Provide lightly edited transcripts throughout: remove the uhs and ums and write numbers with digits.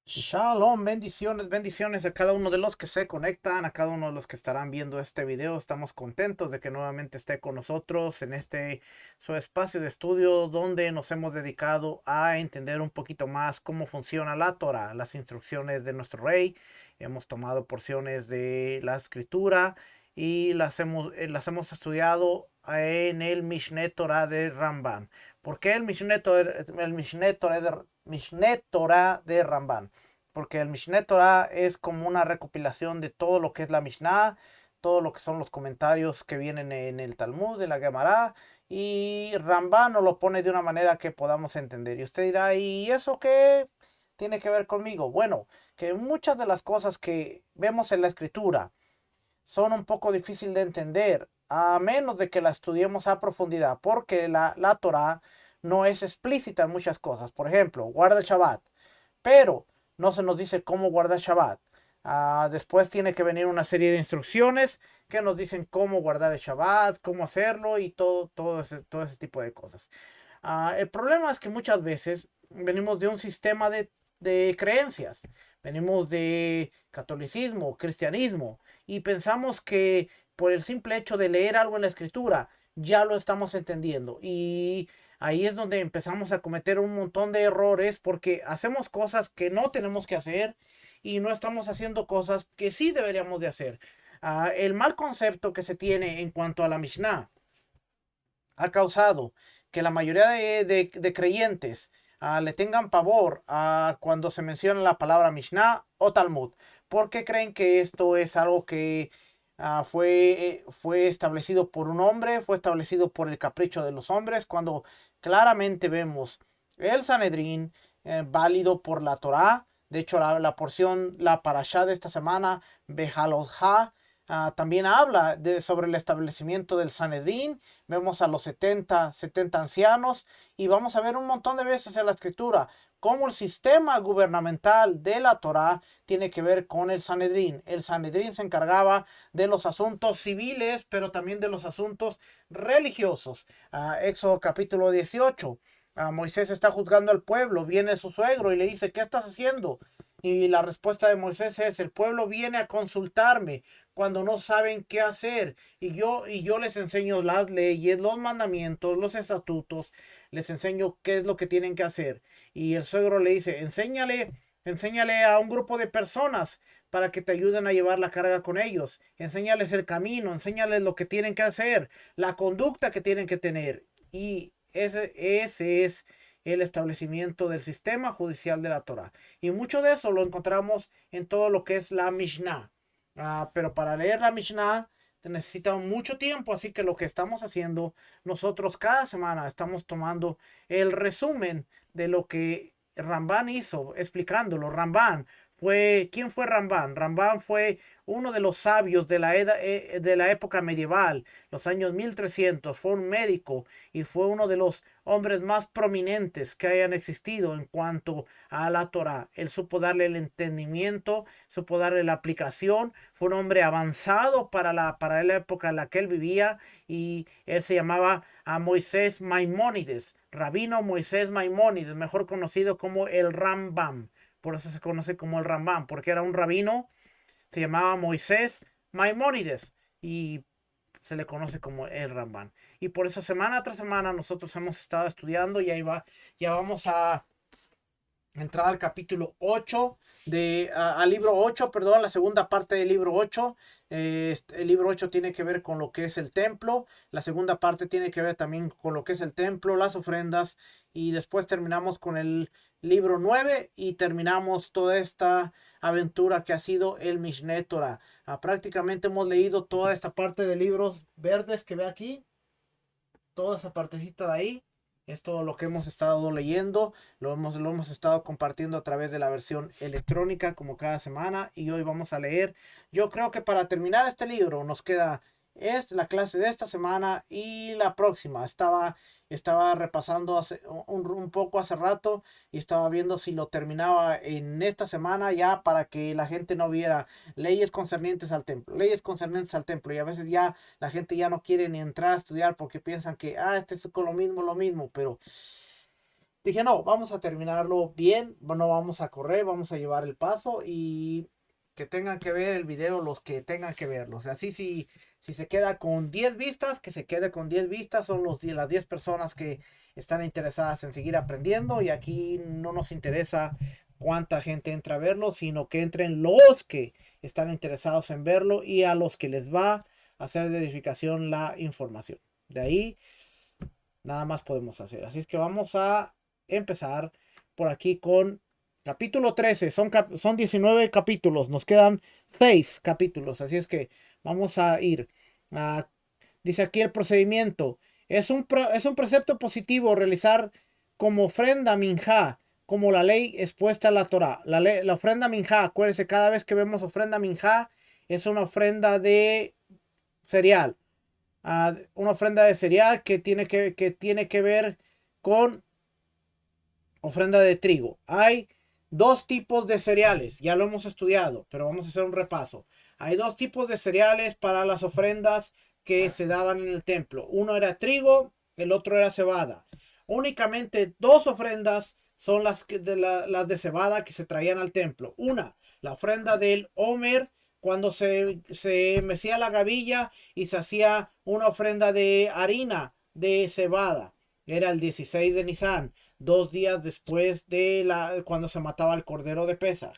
Shalom, bendiciones, bendiciones a cada uno de los que se conectan, a cada uno de los que estarán viendo este video. Estamos contentos de que nuevamente esté con nosotros en este su espacio de estudio donde nos hemos dedicado a entender un poquito más cómo funciona la Torah, las instrucciones de nuestro rey. Hemos tomado porciones de la escritura y las hemos estudiado en el Mishneh Torah de Ramban. ¿Por qué el Mishneh Torah de Ramban? Porque el Mishneh Torah es como una recopilación de todo lo que es la Mishnah, todo lo que son los comentarios que vienen en el Talmud, en la Gemara, y Ramban nos lo pone de una manera que podamos entender. Y usted dirá, ¿y eso qué tiene que ver conmigo? Bueno, que muchas de las cosas que vemos en la escritura son un poco difíciles de entender, a menos de que la estudiemos a profundidad, porque la Torah no es explícita en muchas cosas. Por ejemplo, guarda el Shabbat, pero no se nos dice cómo guardar Shabbat. Después tiene que venir una serie de instrucciones que nos dicen cómo guardar el Shabbat, cómo hacerlo y todo ese tipo de cosas. El problema es que muchas veces venimos de un sistema de creencias, venimos de catolicismo, cristianismo, y pensamos que por el simple hecho de leer algo en la escritura ya lo estamos entendiendo. Y ahí es donde empezamos a cometer un montón de errores porque hacemos cosas que no tenemos que hacer y no estamos haciendo cosas que sí deberíamos de hacer. El mal concepto que se tiene en cuanto a la Mishnah ha causado que la mayoría de creyentes le tengan pavor cuando se menciona la palabra Mishnah o Talmud, porque creen que esto es algo que fue establecido por un hombre, fue establecido por el capricho de los hombres, cuando claramente vemos el Sanedrín válido por la Torá. De hecho, la porción, la parashá de esta semana, Bejalotja, también habla sobre el establecimiento del Sanedrín. Vemos a los 70 ancianos y vamos a ver un montón de veces en la escritura cómo el sistema gubernamental de la Torá tiene que ver con el Sanedrín. El Sanedrín se encargaba de los asuntos civiles, pero también de los asuntos religiosos. Éxodo capítulo 18. Moisés está juzgando al pueblo, viene su suegro y le dice, ¿qué estás haciendo? Y la respuesta de Moisés es, el pueblo viene a consultarme cuando no saben qué hacer. Y yo les enseño las leyes, los mandamientos, los estatutos, les enseño qué es lo que tienen que hacer. Y el suegro le dice, enséñale a un grupo de personas para que te ayuden a llevar la carga con ellos. Enséñales el camino, enséñales lo que tienen que hacer, la conducta que tienen que tener. Y ese es el establecimiento del sistema judicial de la Torah. Y mucho de eso lo encontramos en todo lo que es la Mishnah. Pero para leer la Mishnah te necesita mucho tiempo, así que lo que estamos haciendo nosotros cada semana estamos tomando el resumen de lo que Ramban hizo, explicándolo. ¿Quién fue Ramban? Ramban fue uno de los sabios de la época medieval, los años 1300. Fue un médico y fue uno de los hombres más prominentes que hayan existido en cuanto a la Torah. Él supo darle el entendimiento, supo darle la aplicación. Fue un hombre avanzado para la época en la que él vivía y él se llamaba a Moisés Maimónides, Rabino Moisés Maimónides, mejor conocido como el Rambam. Por eso se conoce como el Rambam, porque era un rabino, se llamaba Moisés Maimónides y se le conoce como el Rambam. Y por eso semana tras semana nosotros hemos estado estudiando y ya vamos a entrar al capítulo 8 al libro 8, perdón, la segunda parte del libro 8. El libro 8 tiene que ver con lo que es el templo, la segunda parte tiene que ver también con lo que es el templo, las ofrendas, y después terminamos con el libro 9 y terminamos toda esta aventura que ha sido el Mishneh Torah. Prácticamente hemos leído toda esta parte de libros verdes que ve aquí, toda esa partecita de ahí. Es todo lo que hemos estado leyendo, lo hemos estado compartiendo a través de la versión electrónica como cada semana, y hoy vamos a leer. Yo creo que para terminar este libro nos queda es la clase de esta semana y la próxima. Estaba repasando un poco hace rato y estaba viendo si lo terminaba en esta semana ya para que la gente no viera leyes concernientes al templo, y a veces ya la gente ya no quiere ni entrar a estudiar porque piensan que este es con lo mismo, pero dije, no, vamos a terminarlo bien, no vamos a correr, vamos a llevar el paso y que tengan que ver el video los que tengan que verlo. O sea, así si se queda con 10 vistas, que se quede con 10 vistas, son las 10 personas que están interesadas en seguir aprendiendo y aquí no nos interesa cuánta gente entra a verlo, sino que entren los que están interesados en verlo y a los que les va a hacer de edificación la información. De ahí nada más podemos hacer. Así es que vamos a empezar por aquí con capítulo 13. Son 19 capítulos. Nos quedan 6 capítulos. Así es que vamos a ir. Dice aquí el procedimiento. Es un precepto positivo realizar como ofrenda minjá, como la ley expuesta en la Torah. La ofrenda minjá, acuérdense, cada vez que vemos ofrenda minjá, es una ofrenda de cereal. Una ofrenda de cereal que tiene que ver con ofrenda de trigo. Hay dos tipos de cereales, ya lo hemos estudiado, pero vamos a hacer un repaso. Hay dos tipos de cereales para las ofrendas que se daban en el templo. Uno era trigo, el otro era cebada. Únicamente dos ofrendas son las de cebada que se traían al templo. Una, la ofrenda del Homer, cuando se mecía la gavilla y se hacía una ofrenda de harina de cebada. Era el 16 de Nisan, 2 días después de cuando se mataba el cordero de Pesaj.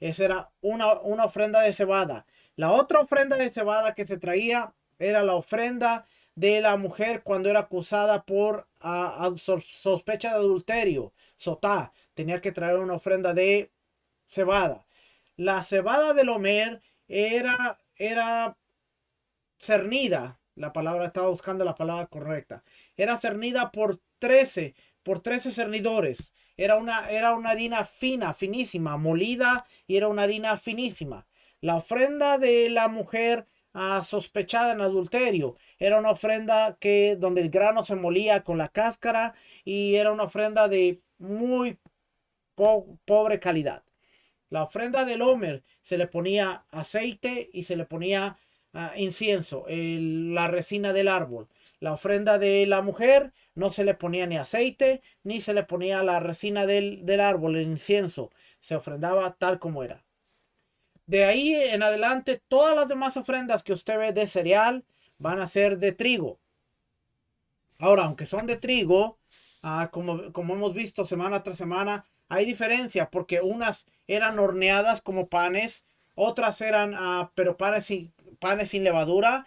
Esa era una ofrenda de cebada. La otra ofrenda de cebada que se traía era la ofrenda de la mujer cuando era acusada por sospecha de adulterio. Sotá tenía que traer una ofrenda de cebada. La cebada del Homer era cernida. La palabra, estaba buscando la palabra correcta. Era cernida por 13 cernidores. Era una harina fina, finísima, molida y era una harina finísima. La ofrenda de la mujer sospechada en adulterio era una ofrenda donde el grano se molía con la cáscara y era una ofrenda de muy pobre calidad. La ofrenda del Homer se le ponía aceite y se le ponía incienso, la resina del árbol. La ofrenda de la mujer no se le ponía ni aceite ni se le ponía la resina del árbol, el incienso. Se ofrendaba tal como era. De ahí en adelante, todas las demás ofrendas que usted ve de cereal van a ser de trigo. Ahora, aunque son de trigo, como hemos visto semana tras semana, hay diferencia porque unas eran horneadas como panes, otras eran, pero panes sin levadura.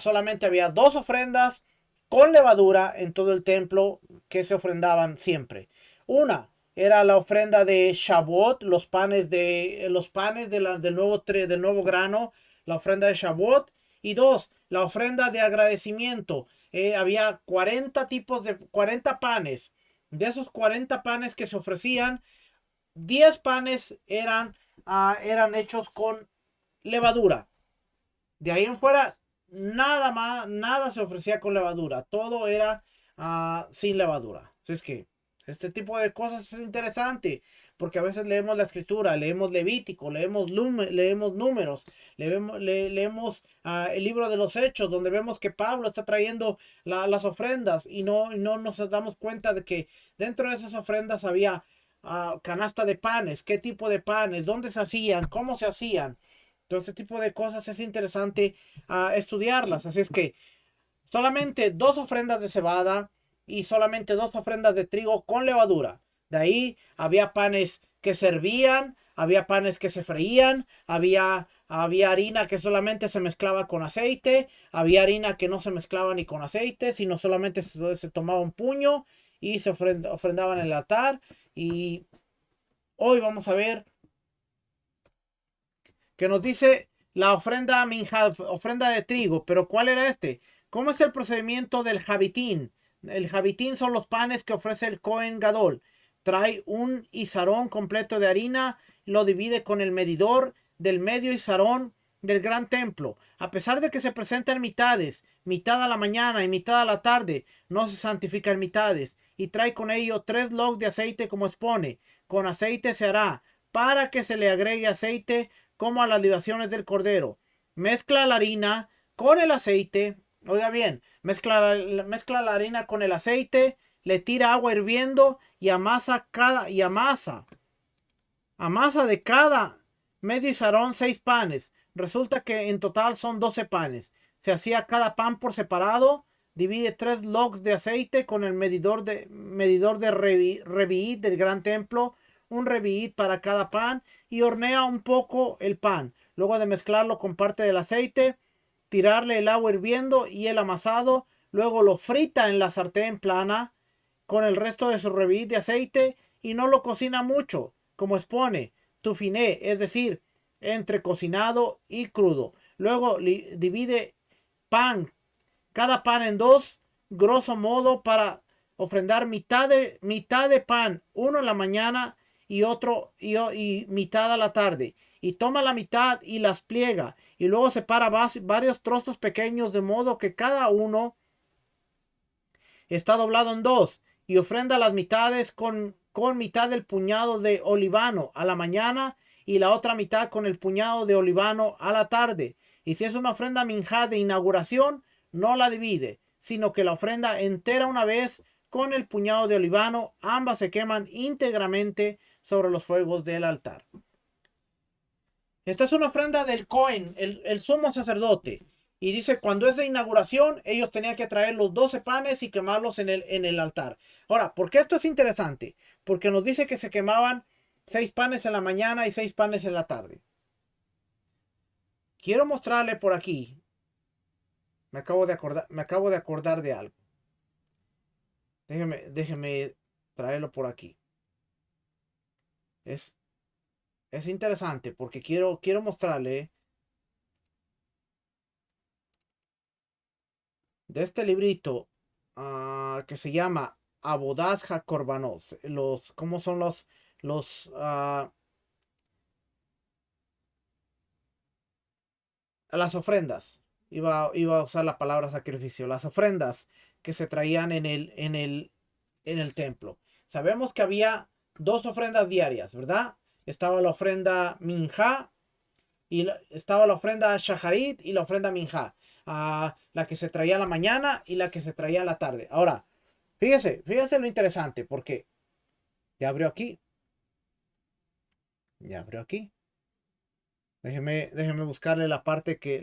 Solamente había dos ofrendas con levadura en todo el templo que se ofrendaban siempre. Una era la ofrenda de Shavuot, los panes del nuevo grano, la ofrenda de Shavuot. Y dos, la ofrenda de agradecimiento. Había 40 panes. De esos 40 panes que se ofrecían, 10 panes eran hechos con levadura. De ahí en fuera, nada más, nada se ofrecía con levadura. Todo era sin levadura. Así es que este tipo de cosas es interesante. Porque a veces leemos la escritura, leemos Levítico, leemos números, leemos el libro de los Hechos, donde vemos que Pablo está trayendo las ofrendas y no nos damos cuenta de que dentro de esas ofrendas había canasta de panes, qué tipo de panes, dónde se hacían, cómo se hacían. Todo este tipo de cosas es interesante estudiarlas. Así es que solamente dos ofrendas de cebada y solamente dos ofrendas de trigo con levadura. De ahí había panes que servían, había panes que se freían, había harina que solamente se mezclaba con aceite, había harina que no se mezclaba ni con aceite, sino solamente se tomaba un puño y se ofrendaba en el altar. Y hoy vamos a ver que nos dice la ofrenda minjad, ofrenda de trigo. Pero ¿cuál era este? ¿Cómo es el procedimiento del jabitín? El jabitín son los panes que ofrece el Cohen Gadol. Trae un izarón completo de harina, lo divide con el medidor del medio izarón del gran templo. A pesar de que se presentan mitades, mitad a la mañana y mitad a la tarde, no se santifican mitades. Y trae con ello 3 log de aceite como expone. Con aceite se hará, para que se le agregue aceite como a las libaciones del cordero. Mezcla la harina con el aceite. Oiga bien, mezcla la harina con el aceite, le tira agua hirviendo y amasa de cada medio izarón 6 panes. Resulta que en total son 12 panes. Se hacía cada pan por separado. Divide 3 logs de aceite con el medidor de revi'it del gran templo. Un revi'it para cada pan. Y hornea un poco el pan. Luego de mezclarlo con parte del aceite, tirarle el agua hirviendo y el amasado. Luego lo frita en la sartén plana con el resto de su revi'it de aceite. Y no lo cocina mucho, como expone tufiné, es decir, entre cocinado y crudo. Luego divide cada pan en dos, grosso modo, para ofrendar mitad de pan, uno en la mañana y otro y mitad a la tarde. Y toma la mitad y las pliega. Y luego separa varios trozos pequeños de modo que cada uno está doblado en dos. Y ofrenda las mitades con mitad del puñado de olivano a la mañana y la otra mitad con el puñado de olivano a la tarde. Y si es una ofrenda minjá de inauguración, no la divide, sino que la ofrenda entera una vez con el puñado de olivano. Ambas se queman íntegramente sobre los fuegos del altar. Esta es una ofrenda del Cohen, el sumo sacerdote. Y dice, cuando es de inauguración, ellos tenían que traer los 12 panes y quemarlos en el altar. Ahora, ¿por qué esto es interesante? Porque nos dice que se quemaban 6 panes en la mañana y 6 panes en la tarde. Quiero mostrarle por aquí. Me acabo de acordar de algo. Déjeme traerlo por aquí. Es interesante porque quiero mostrarle de este librito que se llama Abodas HaKorbanos. ¿Cómo son las ofrendas? Iba a usar la palabra sacrificio. Las ofrendas que se traían en el templo. Sabemos que había 2 ofrendas diarias, ¿verdad? Estaba la ofrenda minjá y estaba la ofrenda shaharit y la ofrenda minjá. La que se traía a la mañana y la que se traía a la tarde. Ahora, fíjese lo interesante, porque ya abrió aquí. Déjeme buscarle la parte que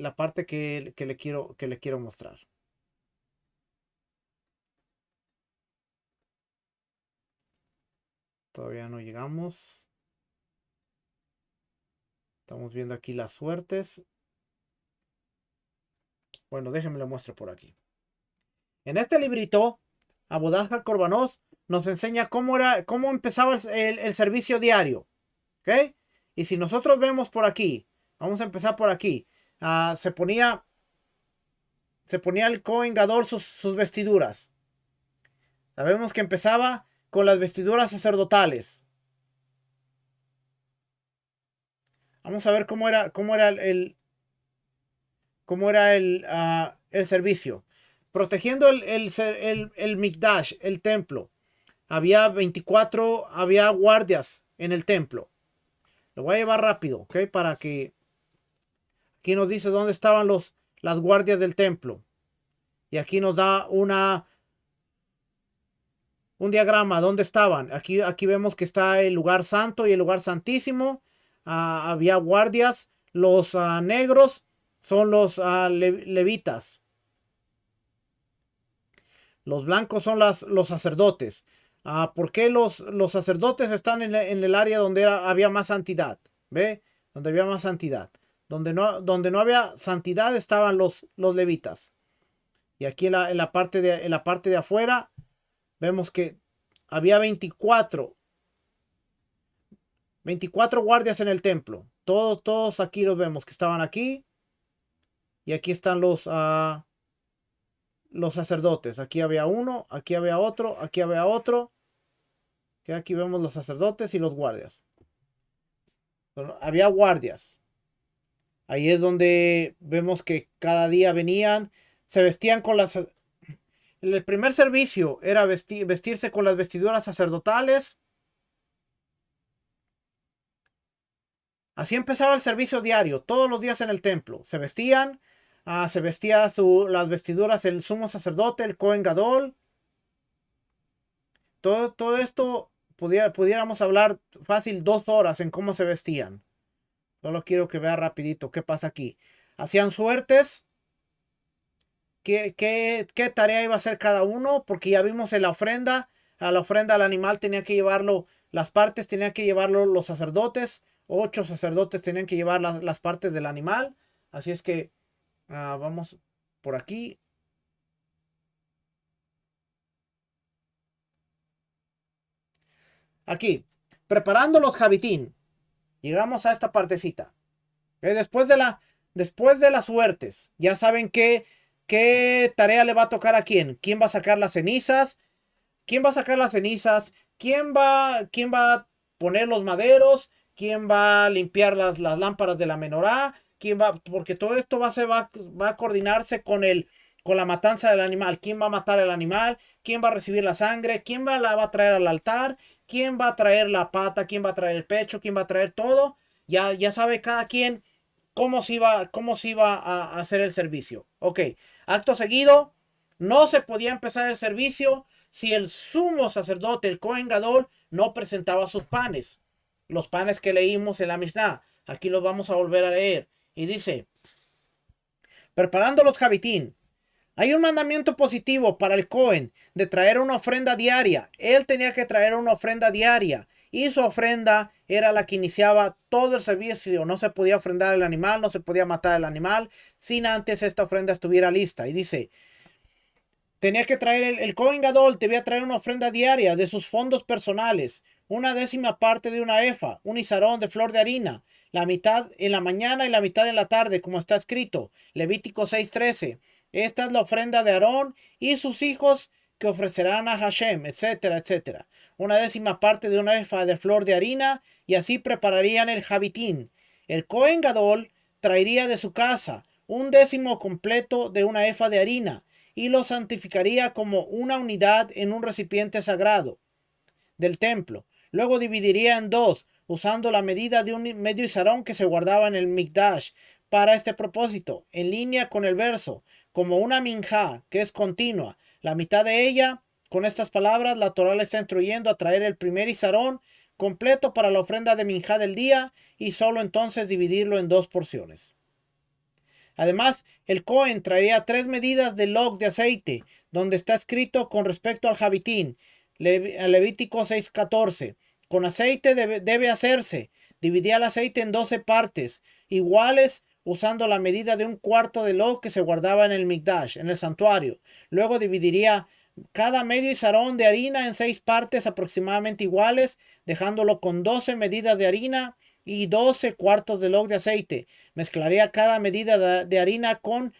le quiero mostrar. Todavía no llegamos. Estamos viendo aquí las suertes. Bueno, déjenme lo muestro por aquí. En este librito, Abodas HaKorbanos nos enseña cómo empezaba el servicio diario. ¿Ok? Y si nosotros vemos por aquí, vamos a empezar por aquí. Se ponía el Cohen Gadol sus vestiduras. Sabemos que empezaba con las vestiduras sacerdotales. Vamos a ver cómo era el servicio. Protegiendo el Mikdash, el templo. Había guardias en el templo. Lo voy a llevar rápido, ¿ok? Para que aquí nos dice dónde estaban las guardias del templo. Y aquí nos da un diagrama dónde estaban. Aquí vemos que está el lugar santo y el lugar santísimo. Había guardias. Los negros son los levitas. Los blancos son los sacerdotes. ¿Por qué los sacerdotes están en el área donde había más santidad? ¿Ve? Donde había más santidad. Donde no había santidad estaban los levitas. Y aquí en la parte de afuera vemos que había 24 guardias en el templo. Todos aquí los vemos que estaban aquí. Y aquí están los sacerdotes. Aquí había uno, aquí había otro, aquí había otro. Que aquí vemos los sacerdotes y los guardias. Pero había guardias. Ahí es donde vemos que cada día venían, se vestían con las... El primer servicio era vestirse con las vestiduras sacerdotales. Así empezaba el servicio diario, todos los días en el templo. Se vestían, se vestía las vestiduras el sumo sacerdote, el Cohen Gadol. Todo esto pudiéramos hablar fácil 2 horas en cómo se vestían. Solo quiero que vea rapidito qué pasa aquí. Hacían suertes. ¿Qué tarea iba a hacer cada uno? Porque ya vimos en la ofrenda. A la ofrenda al animal tenía que llevarlo. Las partes tenían que llevarlo los sacerdotes. 8 sacerdotes tenían que llevar las partes del animal. Así es que vamos por aquí. Aquí. Preparando los jabitín. Llegamos a esta partecita. Después de las suertes, ya saben qué tarea le va a tocar a quién. ¿Quién va a sacar las cenizas? ¿Quién va a sacar las cenizas? ¿Quién va a poner los maderos? ¿Quién va a limpiar las lámparas de la menorá? Porque todo esto va a coordinarse con la matanza del animal. ¿Quién va a matar al animal? ¿Quién va a recibir la sangre? ¿Quién la va a traer al altar? ¿Quién va a traer la pata? ¿Quién va a traer el pecho? ¿Quién va a traer todo? Ya sabe cada quien cómo se iba a hacer el servicio. Ok, acto seguido, no se podía empezar el servicio si el sumo sacerdote, el Cohen Gadol, no presentaba sus panes. Los panes que leímos en la Mishnah. Aquí los vamos a volver a leer. Y dice, preparando los jabitín. Hay un mandamiento positivo para el Cohen de traer una ofrenda diaria. Él tenía que traer una ofrenda diaria. Y su ofrenda era la que iniciaba todo el servicio. No se podía ofrendar el animal, no se podía matar el animal sin antes esta ofrenda estuviera lista. Y dice, tenía que traer el Cohen Gadol, debía traer una ofrenda diaria de sus fondos personales, una décima parte de una efa, un izarón de flor de harina, la mitad en la mañana y la mitad en la tarde, como está escrito, Levítico 6:13. Esta es la ofrenda de Aarón y sus hijos que ofrecerán a Hashem, etcétera, etcétera. Una décima parte de una efa de flor de harina y así prepararían el jabitín. El Cohen Gadol traería de su casa un décimo completo de una efa de harina y lo santificaría como una unidad en un recipiente sagrado del templo. Luego dividiría en dos, usando la medida de un medio izarón que se guardaba en el Mikdash para este propósito, en línea con el verso, como una minjá que es continua. La mitad de ella, con estas palabras, la Torah le está instruyendo a traer el primer izarón completo para la ofrenda de minjá del día y solo entonces dividirlo en dos porciones. Además, el Cohen traería 3 medidas de log de aceite, donde está escrito con respecto al jabitín, Levítico 6:14. Con aceite debe hacerse. Dividía el aceite en 12 partes, iguales, usando la medida de un cuarto de log que se guardaba en el Mikdash, en el santuario. Luego dividiría cada medio izarón de harina en 6 partes aproximadamente iguales, dejándolo con 12 medidas de harina y 12 cuartos de log de aceite. Mezclaría cada medida de harina con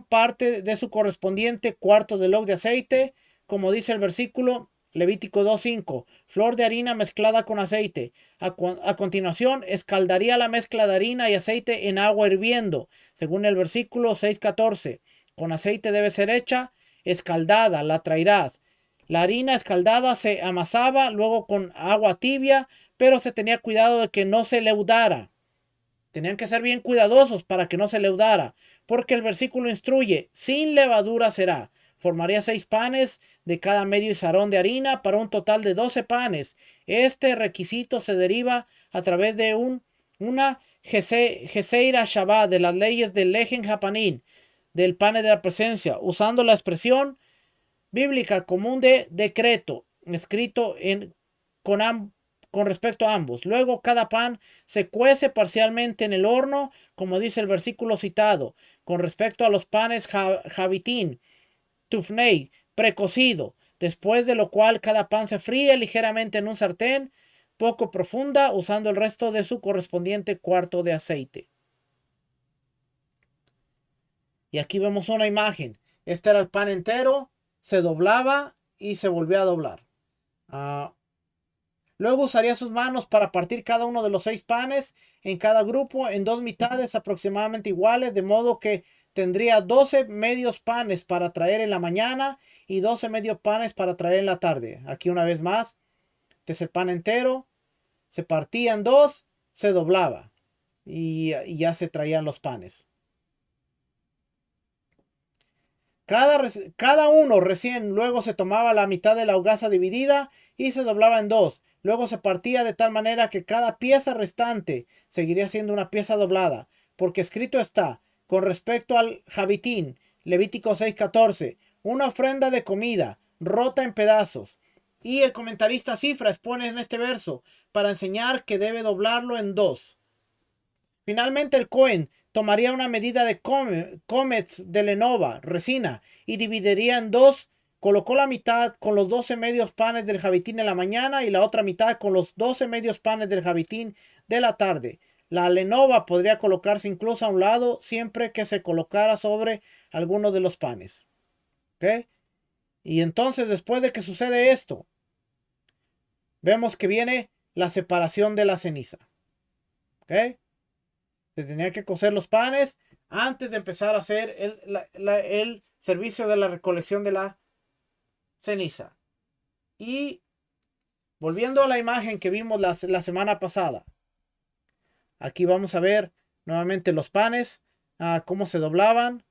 parte de su correspondiente cuarto de log de aceite, como dice el versículo Levítico 2:5, flor de harina mezclada con aceite. A continuación, escaldaría la mezcla de harina y aceite en agua hirviendo, según el versículo 6:14. Con aceite debe ser hecha, escaldada, la traerás. La harina escaldada se amasaba luego con agua tibia, pero se tenía cuidado de que no se leudara. Tenían que ser bien cuidadosos para que no se leudara, porque el versículo instruye, sin levadura será. Formaría 6 panes de cada medio izarón de harina para un total de 12 panes. Este requisito se deriva a través de una Geseira Shabbat de las leyes del Lejen Japanín, del pan de la presencia, usando la expresión bíblica común de decreto, escrito con respecto a ambos. Luego cada pan se cuece parcialmente en el horno, como dice el versículo citado, con respecto a los panes javitín, tufnei, precocido, después de lo cual cada pan se fríe ligeramente en un sartén poco profunda, usando el resto de su correspondiente cuarto de aceite. Y aquí vemos una imagen. Este era el pan entero, se doblaba y se volvía a doblar. Luego usaría sus manos para partir cada uno de los 6 panes en cada grupo en 2 mitades aproximadamente iguales, de modo que tendría 12 medios panes para traer en la mañana y 12 medios panes para traer en la tarde. Aquí una vez más, este es el pan entero, se partía en 2, se doblaba y ya se traían los panes. Cada uno recién luego se tomaba la mitad de la hogaza dividida y se doblaba en dos. Luego se partía de tal manera que cada pieza restante seguiría siendo una pieza doblada. Porque escrito está, con respecto al Jabitín, Levítico 6:14, una ofrenda de comida rota en pedazos. Y el comentarista Cifra expone en este verso para enseñar que debe doblarlo en dos. Finalmente el Cohen tomaría una medida de comets de Lenova, resina, y dividiría en dos. Colocó la mitad con los 12 medios panes del Jabitín en la mañana y la otra mitad con los 12 medios panes del Jabitín de la tarde. La Lenova podría colocarse incluso a un lado siempre que se colocara sobre alguno de los panes. ¿Ok? Y entonces después de que sucede esto, vemos que viene la separación de la ceniza. ¿Ok? Se tenía que cocer los panes antes de empezar a hacer el servicio de la recolección de la ceniza. Y volviendo a la imagen que vimos la semana pasada, aquí vamos a ver nuevamente los panes, cómo se doblaban.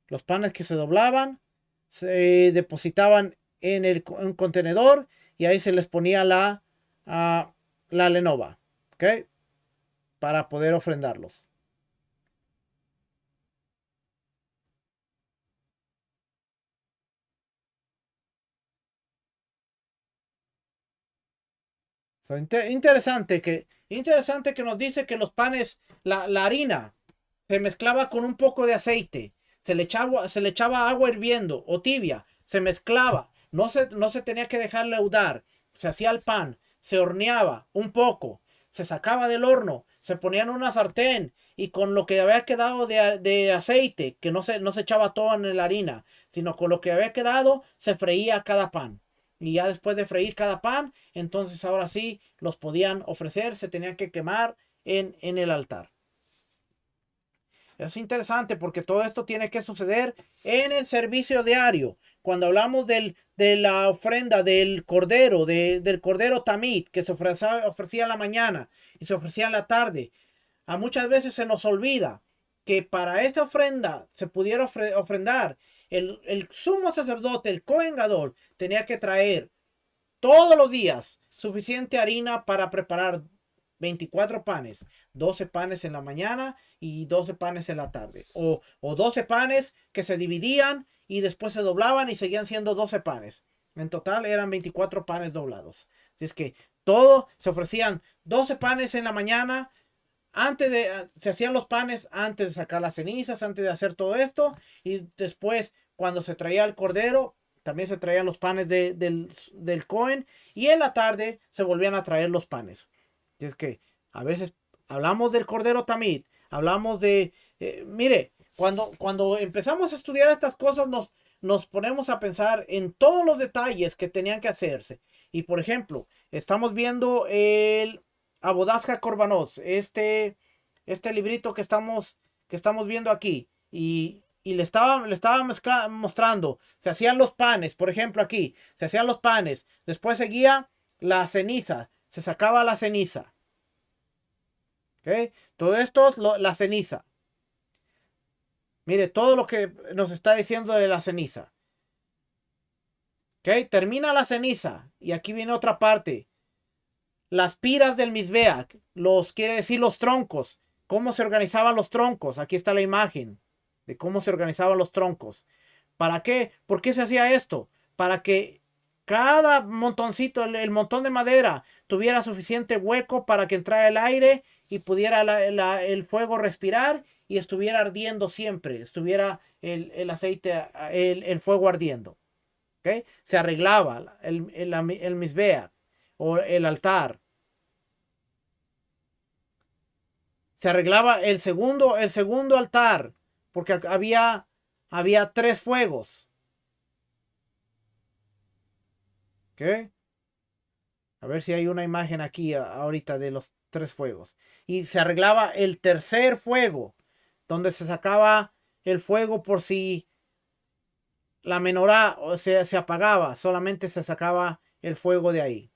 Los panes que se doblaban se depositaban en un contenedor y ahí se les ponía la lenova, ¿ok? Para poder ofrendarlos. So, interesante que nos dice que los panes, la harina, se mezclaba con un poco de aceite, se le echaba agua hirviendo o tibia, se mezclaba, no se tenía que dejar leudar, se hacía el pan, se horneaba un poco, se sacaba del horno, se ponía en una sartén y con lo que había quedado de aceite, que no se echaba todo en la harina, sino con lo que había quedado, se freía cada pan. Y ya después de freír cada pan, entonces ahora sí los podían ofrecer, se tenían que quemar en el altar. Es interesante porque todo esto tiene que suceder en el servicio diario. Cuando hablamos de la ofrenda del cordero, del cordero tamid, que se ofrecía en la mañana y se ofrecía en la tarde, a muchas veces se nos olvida que para esa ofrenda se pudiera ofrendar, el sumo sacerdote, el Cohen Gadol, tenía que traer todos los días suficiente harina para preparar 24 panes, 12 panes en la mañana y 12 panes en la tarde, o 12 panes que se dividían y después se doblaban y seguían siendo 12 panes. En total eran 24 panes doblados. Así es que todo se ofrecían 12 panes en la mañana, se hacían los panes antes de sacar las cenizas, antes de hacer todo esto, y después cuando se traía el cordero, también se traían los panes del Cohen, y en la tarde se volvían a traer los panes. Y es que a veces hablamos del cordero tamid, hablamos mire, cuando empezamos a estudiar estas cosas nos ponemos a pensar en todos los detalles que tenían que hacerse. Y por ejemplo, estamos viendo el Abodazja Corbanos, este librito que estamos viendo aquí. Y le estaba mostrando, se hacían los panes, por ejemplo aquí, se hacían los panes, después seguía la ceniza, se sacaba la ceniza. ¿Ok? Todo esto es la ceniza. Mire, todo lo que nos está diciendo de la ceniza. ¿Ok? Termina la ceniza. Y aquí viene otra parte. Las piras del Misbeach, quiere decir los troncos. ¿Cómo se organizaban los troncos? Aquí está la imagen de cómo se organizaban los troncos. ¿Para qué? ¿Por qué se hacía esto? Para que cada montoncito, el montón de madera, tuviera suficiente hueco para que entrara el aire y pudiera el fuego respirar y estuviera ardiendo siempre, estuviera el aceite, el fuego ardiendo. ¿Okay? Se arreglaba el Misbeach o el altar. Se arreglaba el segundo altar porque había tres fuegos. ¿Ok? A ver si hay una imagen aquí ahorita de los tres fuegos. Y se arreglaba el tercer fuego, donde se sacaba el fuego por si la menorá se apagaba, solamente se sacaba el fuego de ahí.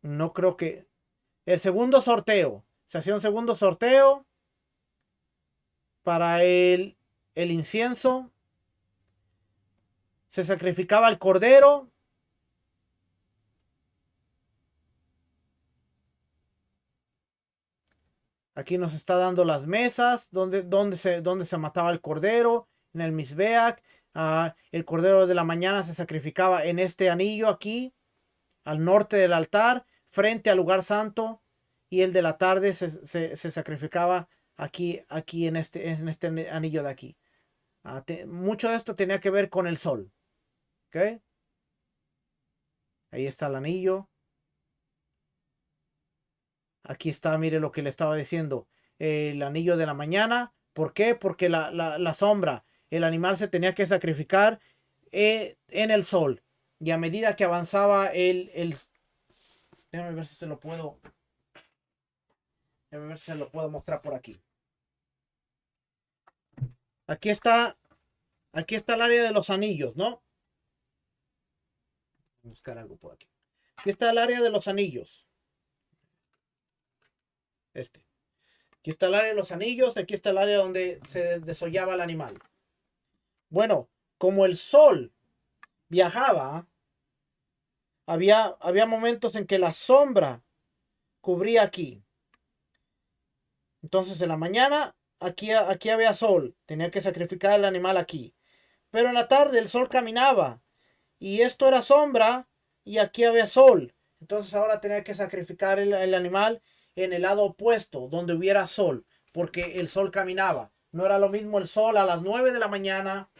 No creo que... El segundo sorteo. Se hacía un segundo sorteo para el incienso, se sacrificaba el cordero. Aquí nos está dando las mesas donde se mataba el cordero, en el Misbeach. El cordero de la mañana se sacrificaba en este anillo aquí, al norte del altar, frente al lugar santo. Y el de la tarde se sacrificaba aquí en este anillo de aquí. Mucho de esto tenía que ver con el sol. ¿Ok? Ahí está el anillo. Aquí está, mire lo que le estaba diciendo. El anillo de la mañana. ¿Por qué? Porque la sombra, el animal se tenía que sacrificar en el sol. Y a medida que avanzaba déjame ver si se lo puedo. Déjame ver si se lo puedo mostrar por aquí. Aquí está. Aquí está el área de los anillos, ¿no? Voy a buscar algo por aquí. Aquí está el área de los anillos. Aquí está el área de los anillos. Aquí está el área donde se desollaba el animal. Bueno, como el sol viajaba, había momentos en que la sombra cubría aquí. Entonces en la mañana aquí había sol. Tenía que sacrificar el animal aquí. Pero en la tarde el sol caminaba. Y esto era sombra y aquí había sol. Entonces ahora tenía que sacrificar el animal en el lado opuesto, donde hubiera sol. Porque el sol caminaba. No era lo mismo el sol a las 9 de la mañana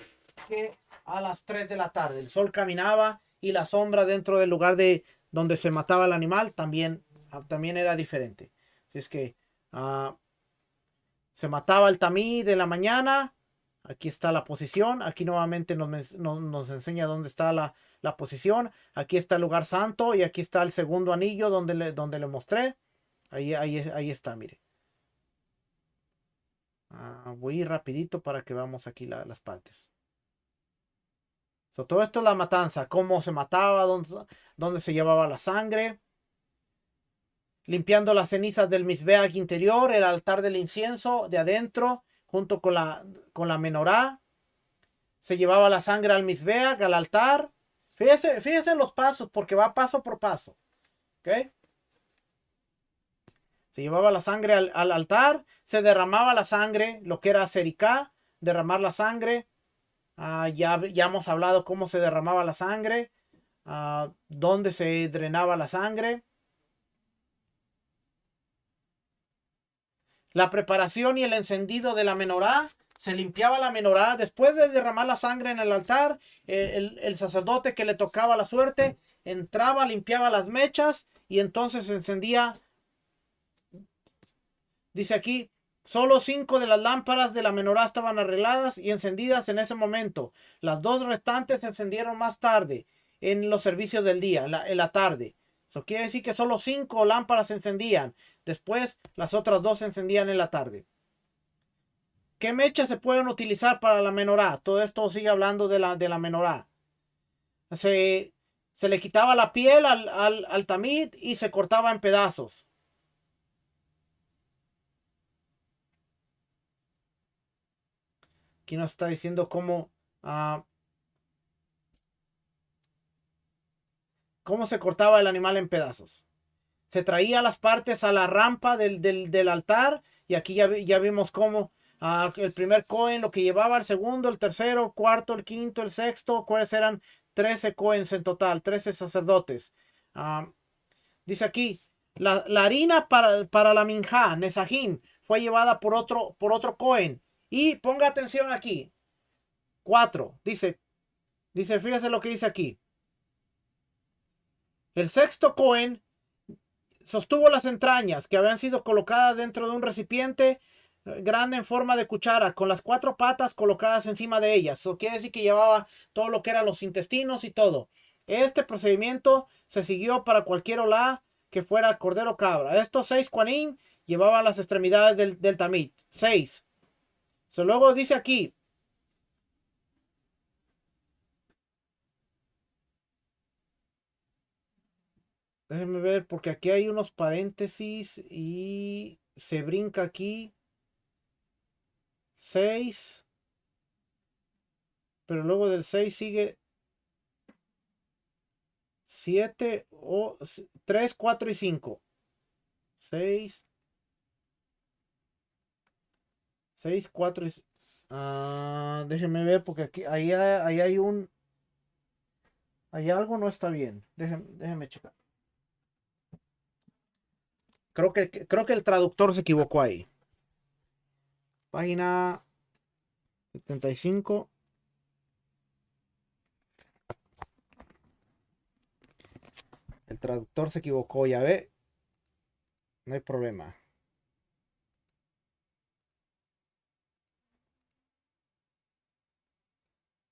que a las 3 de la tarde. El sol caminaba y la sombra dentro del lugar de donde se mataba el animal también era diferente. Así es que se mataba el tamí de la mañana. Aquí está la posición. Aquí nuevamente nos enseña dónde está la posición. Aquí está el lugar santo y aquí está el segundo anillo donde le mostré. Ahí está, mire. Voy a ir rapidito para que veamos aquí las partes. Todo esto es la matanza, cómo se mataba, dónde se llevaba la sangre, limpiando las cenizas del Misbeach interior, el altar del incienso de adentro, junto con la menorá. Se llevaba la sangre al Misbeach, al altar. Fíjese en los pasos, porque va paso por paso. ¿Ok? Se llevaba la sangre al altar, se derramaba la sangre, lo que era sericá, derramar la sangre. Ya hemos hablado cómo se derramaba la sangre. Dónde se drenaba la sangre. La preparación y el encendido de la menorá. Se limpiaba la menorá. Después de derramar la sangre en el altar, el sacerdote que le tocaba la suerte entraba, limpiaba las mechas y entonces se encendía. Dice aquí, solo 5 de las lámparas de la menorá estaban arregladas y encendidas en ese momento. Las 2 restantes se encendieron más tarde en los servicios del día, en la tarde. Eso quiere decir que solo 5 lámparas se encendían. Después las otras 2 se encendían en la tarde. ¿Qué mechas se pueden utilizar para la menorá? Todo esto sigue hablando de la menorá. Se le quitaba la piel al tamid y se cortaba en pedazos. Aquí nos está diciendo cómo se cortaba el animal en pedazos. Se traía las partes a la rampa del altar y aquí ya vimos cómo el primer Cohen lo que llevaba, el segundo, el tercero, el cuarto, el quinto, el sexto, cuáles eran 13 Cohens en total, 13 sacerdotes. Dice aquí, la harina para la minjá, Nesajim, fue llevada por otro Cohen. Y ponga atención aquí, 4, fíjese lo que dice aquí. El sexto Cohen sostuvo las entrañas que habían sido colocadas dentro de un recipiente grande en forma de cuchara, con las 4 patas colocadas encima de ellas. Eso quiere decir que llevaba todo lo que eran los intestinos y todo. Este procedimiento se siguió para cualquier olá que fuera cordero cabra. Estos 6 Kuanim llevaban las extremidades del tamid. 6. Luego dice aquí. Déjenme ver porque aquí hay unos paréntesis y se brinca aquí. 6. pero luego del 6 sigue 7 o 3, 4 y 5. 6, 6, 4 y... déjenme ver porque aquí ahí hay un... Ahí algo no está bien. Déjenme checar. Creo que el traductor se equivocó ahí. Página 75. El traductor se equivocó, ya ve. No hay problema.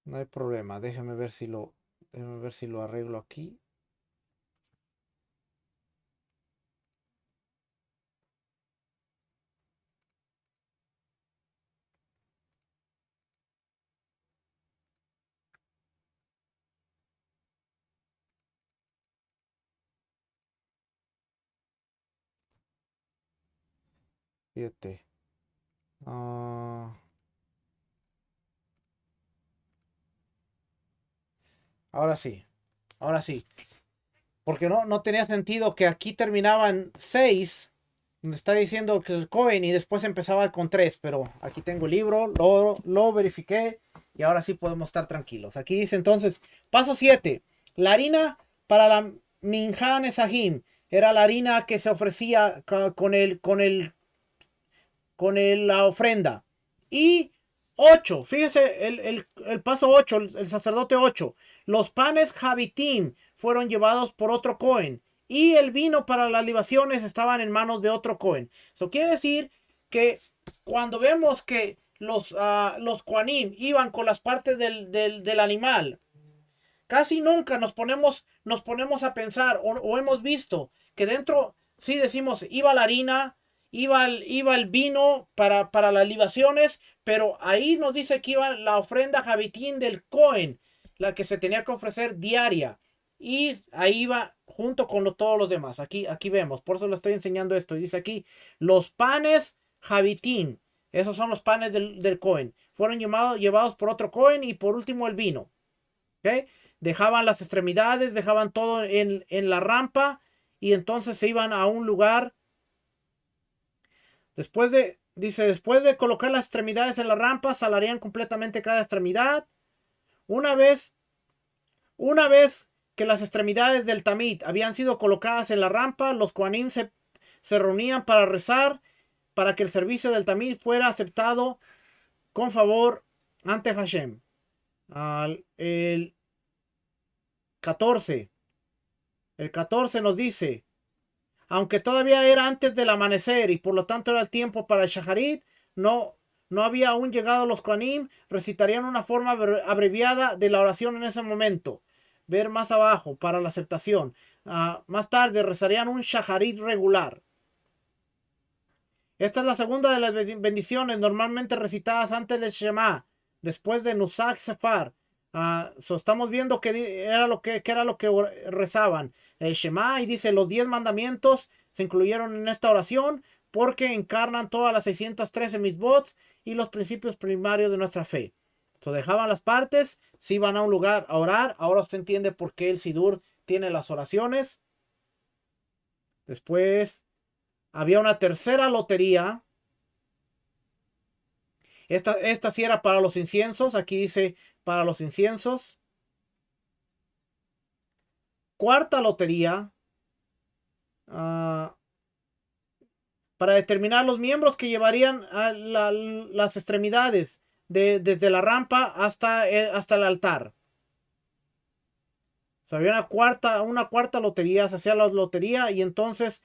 No hay problema. Déjame ver si lo arreglo aquí. Fíjate. Ah, ahora sí. Ahora sí. Porque no tenía sentido que aquí terminaban 6. Donde está diciendo que el Cohen y después empezaba con 3. Pero aquí tengo el libro. Lo verifiqué. Y ahora sí podemos estar tranquilos. Aquí dice entonces. Paso 7. La harina para la Minjan Esahim. Era la harina que se ofrecía con la ofrenda. Y 8, fíjese el paso 8, el sacerdote 8. Los panes Javitim fueron llevados por otro Cohen. Y el vino para las libaciones estaban en manos de otro Cohen. Eso quiere decir que cuando vemos que los Kohanim iban con las partes del animal, casi nunca nos ponemos a pensar o hemos visto que dentro, sí decimos, iba la harina, iba el vino para las libaciones, pero ahí nos dice que iba la ofrenda Javitín del Cohen, la que se tenía que ofrecer diaria. Y ahí iba junto con todos los demás. Aquí vemos, por eso le estoy enseñando esto. Y dice aquí, los panes Javitín, esos son los panes del Cohen. Fueron llevados por otro Cohen y por último el vino. ¿Ok? Dejaban las extremidades, dejaban todo en la rampa y entonces se iban a un lugar. Después de colocar las extremidades en la rampa, salarían completamente cada extremidad. Una vez, una vez que las extremidades del tamid habían sido colocadas en la rampa, los kohanim se reunían para rezar para que el servicio del tamid fuera aceptado con favor ante Hashem. El 14. El 14 nos dice, aunque todavía era antes del amanecer y por lo tanto era el tiempo para el Shaharit, no había aún llegado los Kohanim, recitarían una forma abreviada de la oración en ese momento. Ver más abajo para la aceptación. Más tarde rezarían un Shaharit regular. Esta es la segunda de las bendiciones normalmente recitadas antes del Shema, después de Nusach Sefar. Estamos viendo que era lo que rezaban el Shema, y dice los 10 mandamientos se incluyeron en esta oración porque encarnan todas las 613 mitzvot y los principios primarios de nuestra fe. Dejaban las partes, se iban a un lugar a orar. Ahora usted entiende por qué el Sidur tiene las oraciones. Después había una tercera lotería. Esta sí era para los inciensos. Aquí dice para los inciensos. Cuarta lotería. Para determinar los miembros que llevarían a las extremidades desde la rampa hasta el altar. Había una cuarta lotería. Se hacía la lotería y entonces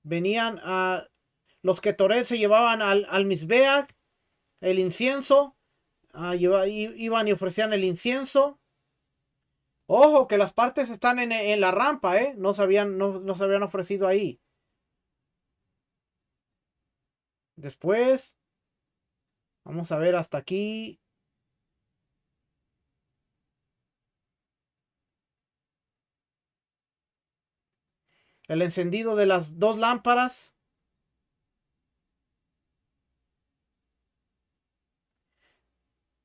venían a los que se llevaban al Mizbeach el incienso. Iban y ofrecían el incienso. Ojo, que las partes están en la rampa, ¿eh? No se habían ofrecido ahí. Después, vamos a ver hasta aquí. El encendido de las 2 lámparas.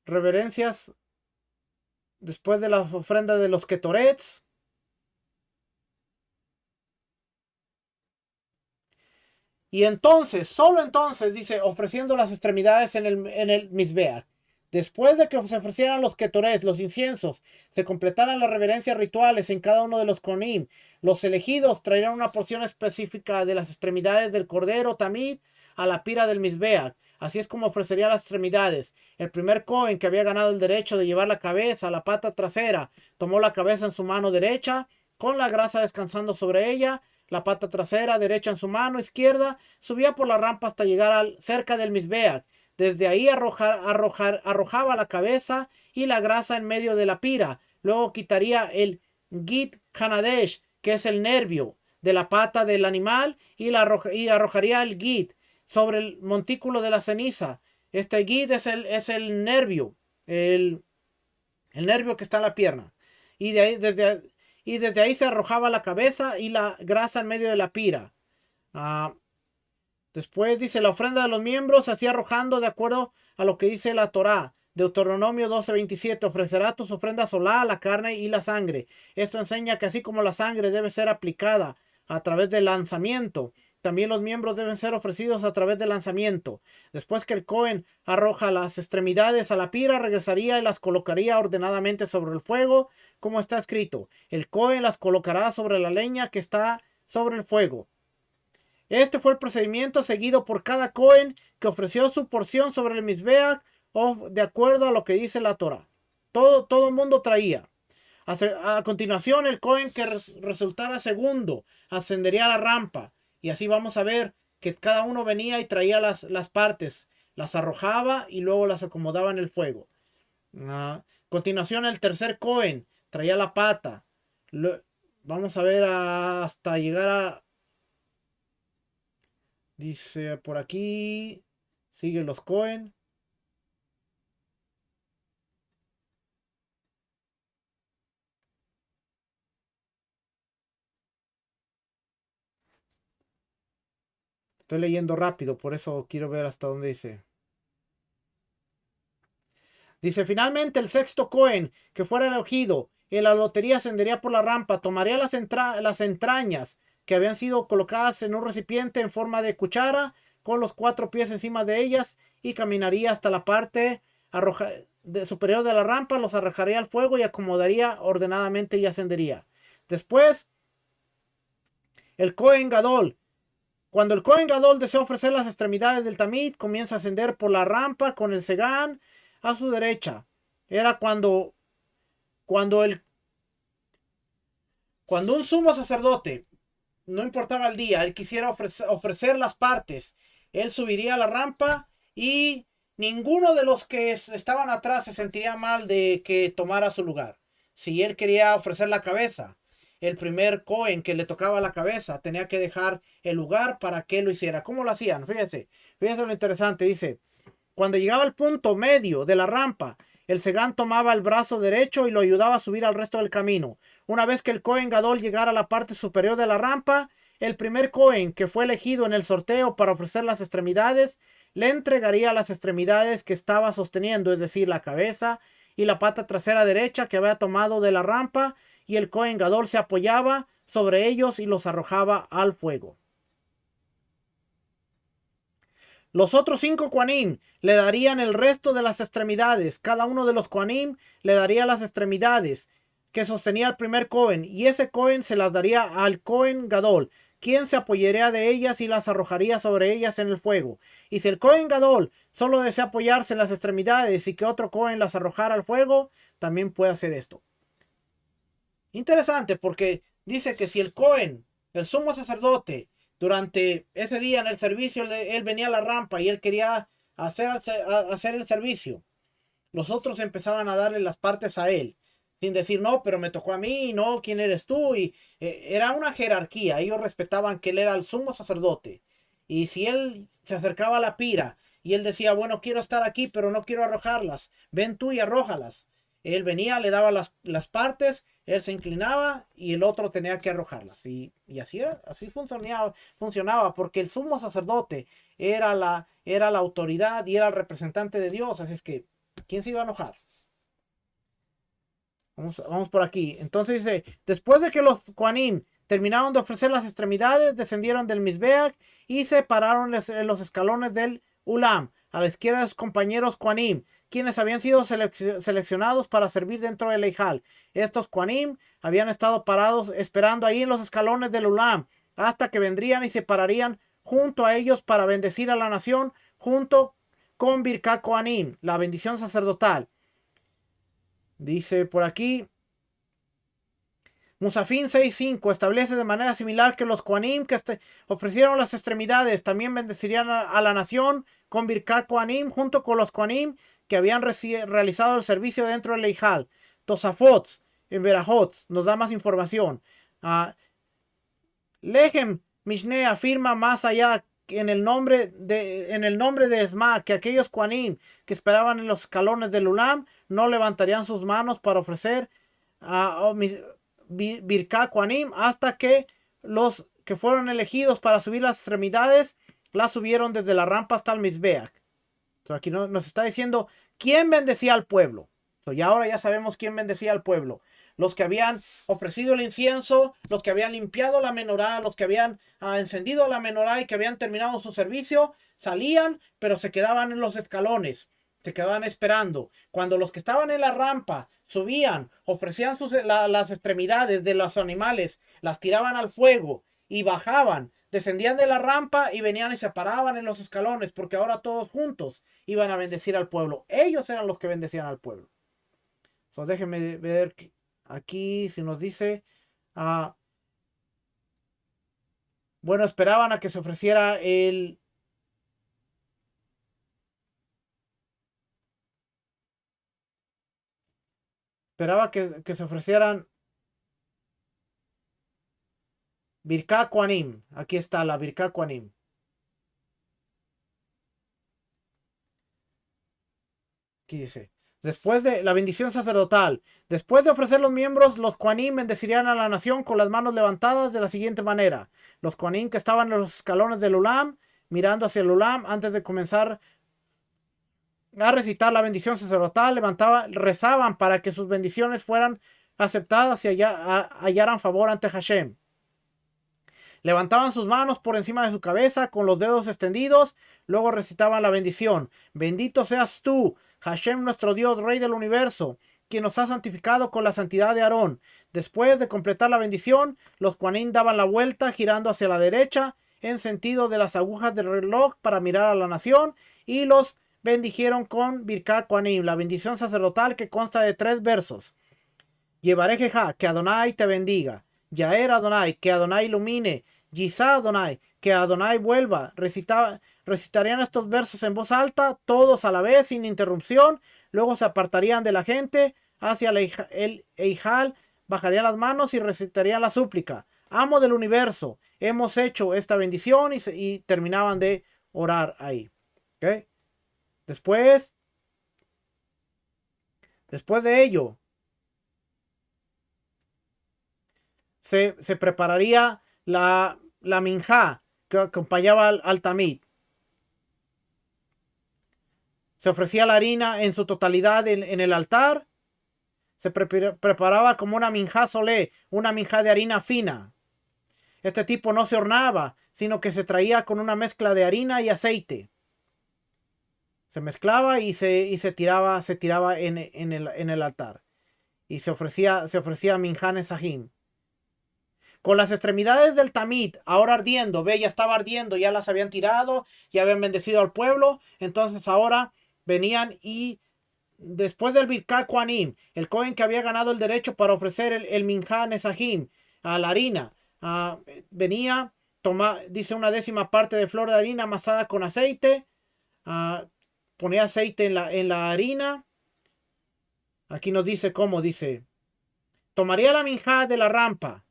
Reverencias después de la ofrenda de los ketorets. Y entonces, solo entonces, dice, ofreciendo las extremidades en el Mizbeach. Después de que se ofrecieran los ketorets, los inciensos, se completaran las reverencias rituales en cada uno de los konim, los elegidos traerán una porción específica de las extremidades del cordero tamid a la pira del Mizbeach. Así es como ofrecería las extremidades. El primer Cohen que había ganado el derecho de llevar la cabeza, la pata trasera, tomó la cabeza en su mano derecha, con la grasa descansando sobre ella, la pata trasera derecha en su mano izquierda, subía por la rampa hasta llegar cerca del Mizbeach. Desde ahí arrojaba la cabeza y la grasa en medio de la pira. Luego quitaría el Git Hanadesh, que es el nervio de la pata del animal, y arrojaría el Git sobre el montículo de la ceniza. Este Git es el nervio, el nervio que está en la pierna. Y desde ahí se arrojaba la cabeza y la grasa en medio de la pira. Después dice, la ofrenda de los miembros se hacía arrojando de acuerdo a lo que dice la Torá. Deuteronomio 12:27, ofrecerá tus ofrendas solá, la carne y la sangre. Esto enseña que así como la sangre debe ser aplicada a través del lanzamiento, también los miembros deben ser ofrecidos a través del lanzamiento. Después que el Cohen arroja las extremidades a la pira, regresaría y las colocaría ordenadamente sobre el fuego, como está escrito. El Cohen las colocará sobre la leña que está sobre el fuego. Este fue el procedimiento seguido por cada Cohen que ofreció su porción sobre el Mizbeach o de acuerdo a lo que dice la Torah. Todo el mundo traía. A continuación, el Cohen que resultara segundo ascendería a la rampa. Y así vamos a ver que cada uno venía y traía las partes. Las arrojaba y luego las acomodaba en el fuego. A continuación, el tercer Cohen traía la pata. Vamos a ver hasta llegar a... Dice por aquí. Sigue los Cohen. Estoy leyendo rápido, por eso quiero ver hasta dónde dice. Dice, finalmente el sexto Cohen que fuera elegido en la lotería ascendería por la rampa, tomaría las entrañas que habían sido colocadas en un recipiente en forma de cuchara, con los 4 pies encima de ellas, y caminaría hasta la parte superior de la rampa, los arrojaría al fuego y acomodaría ordenadamente y ascendería. Después, el Cohen Gadol. Cuando el Cohen Gadol desea ofrecer las extremidades del Tamid, comienza a ascender por la rampa con el Segán a su derecha. Era cuando un sumo sacerdote, no importaba el día, él quisiera ofrecer las partes, él subiría a la rampa y ninguno de los que estaban atrás se sentiría mal de que tomara su lugar. Si él quería ofrecer la cabeza, el primer Cohen que le tocaba la cabeza tenía que dejar el lugar para que lo hiciera. ¿Cómo lo hacían? Fíjense lo interesante. Dice, cuando llegaba al punto medio de la rampa, el Segán tomaba el brazo derecho y lo ayudaba a subir al resto del camino. Una vez que el Cohen Gadol llegara a la parte superior de la rampa, el primer Cohen que fue elegido en el sorteo para ofrecer las extremidades, le entregaría las extremidades que estaba sosteniendo, es decir, la cabeza y la pata trasera derecha que había tomado de la rampa, y el Cohen Gadol se apoyaba sobre ellos y los arrojaba al fuego. Los otros 5 Kohanim le darían el resto de las extremidades. Cada uno de los Kohanim le daría las extremidades que sostenía el primer Cohen, y ese Cohen se las daría al Cohen Gadol, quien se apoyaría de ellas y las arrojaría sobre ellas en el fuego. Y si el Cohen Gadol solo desea apoyarse en las extremidades y que otro Cohen las arrojara al fuego, también puede hacer esto. Interesante, porque dice que si el Cohen, el sumo sacerdote, durante ese día en el servicio, él venía a la rampa y él quería hacer el servicio, los otros empezaban a darle las partes a él, sin decir, no, pero me tocó a mí, no, ¿quién eres tú? Y era una jerarquía, ellos respetaban que él era el sumo sacerdote. Y si él se acercaba a la pira y él decía, bueno, quiero estar aquí, pero no quiero arrojarlas, ven tú y arrójalas. Él venía, le daba las partes, él se inclinaba y el otro tenía que arrojarlas. Y así era, así funcionaba, porque el sumo sacerdote era la autoridad y era el representante de Dios. Así es que, ¿quién se iba a enojar? Vamos por aquí. Entonces dice, después de que los Kohanim terminaron de ofrecer las extremidades, descendieron del Mizbeach y separaron los escalones del Ulam a la izquierda de sus compañeros Kohanim, quienes habían sido seleccionados para servir dentro del Eijal. Estos Kohanim habían estado parados esperando ahí en los escalones del Ulam hasta que vendrían y se pararían junto a ellos para bendecir a la nación junto con Birkat Kohanim, la bendición sacerdotal. Dice por aquí, Musafín 6.5 establece de manera similar que los Kohanim que ofrecieron las extremidades también bendecirían a la nación con Birkat Kohanim junto con los Kohanim que habían realizado el servicio dentro del Eijal. Tosafot en Berajot nos da más información. Lehem Mishneh afirma más allá en el nombre de Esma que aquellos Kohanim que esperaban en los escalones del Ulam no levantarían sus manos para ofrecer Birkat Kohanim hasta que los que fueron elegidos para subir las extremidades las subieron desde la rampa hasta el Mizbeach. Aquí nos está diciendo quién bendecía al pueblo. Y ahora ya sabemos quién bendecía al pueblo. Los que habían ofrecido el incienso, los que habían limpiado la menorá, los que habían encendido la menorá y que habían terminado su servicio, salían, pero se quedaban en los escalones, se quedaban esperando. Cuando los que estaban en la rampa subían, ofrecían las extremidades de los animales, las tiraban al fuego y bajaban, descendían de la rampa y venían y se paraban en los escalones, porque ahora todos juntos iban a bendecir al pueblo. Ellos eran los que bendecían al pueblo. Déjenme ver aquí si nos dice, bueno, esperaban a que se ofreciera esperaba que se ofrecieran Birkat Kohanim. Aquí está la Birkat Kohanim. Aquí dice, después de la bendición sacerdotal, después de ofrecer los miembros, los Kohanim bendecirían a la nación con las manos levantadas de la siguiente manera. Los Kohanim que estaban en los escalones del Ulam, mirando hacia el Ulam, antes de comenzar a recitar la bendición sacerdotal, rezaban para que sus bendiciones fueran aceptadas y hallaran favor ante Hashem. Levantaban sus manos por encima de su cabeza con los dedos extendidos, luego recitaban la bendición. Bendito seas tú, Hashem nuestro Dios, Rey del universo, quien nos ha santificado con la santidad de Aarón. Después de completar la bendición, los Kohanim daban la vuelta girando hacia la derecha en sentido de las agujas del reloj para mirar a la nación y los bendijeron con Birkat Kohanim, la bendición sacerdotal que consta de 3 versos. Yevarejeja, que Adonai te bendiga. Yaer Adonai, que Adonai ilumine. Yisá Adonai, que Adonai vuelva. Recitarían estos versos en voz alta, todos a la vez, sin interrupción. Luego se apartarían de la gente hacia el Eijal, bajarían las manos y recitarían la súplica. Amo del universo, hemos hecho esta bendición y terminaban de orar ahí. ¿Okay? Después de ello, se prepararía la minjá que acompañaba al tamid. Se ofrecía la harina en su totalidad en el altar. Se preparaba como una minjá solé, una minjá de harina fina. Este tipo no se hornaba, sino que se traía con una mezcla de harina y aceite. Se mezclaba y se tiraba en el altar. Y se ofrecía minjá nesajim. Con las extremidades del tamid ahora ardiendo, ya estaba ardiendo, ya las habían tirado, ya habían bendecido al pueblo, entonces ahora venían y después del Birkat Kohanim, el Kohen que había ganado el derecho para ofrecer el minjá nesajim a la harina, venía, dice una 10ª parte de flor de harina amasada con aceite, ponía aceite en la harina. Aquí nos dice cómo, dice, tomaría la minjá de la rampa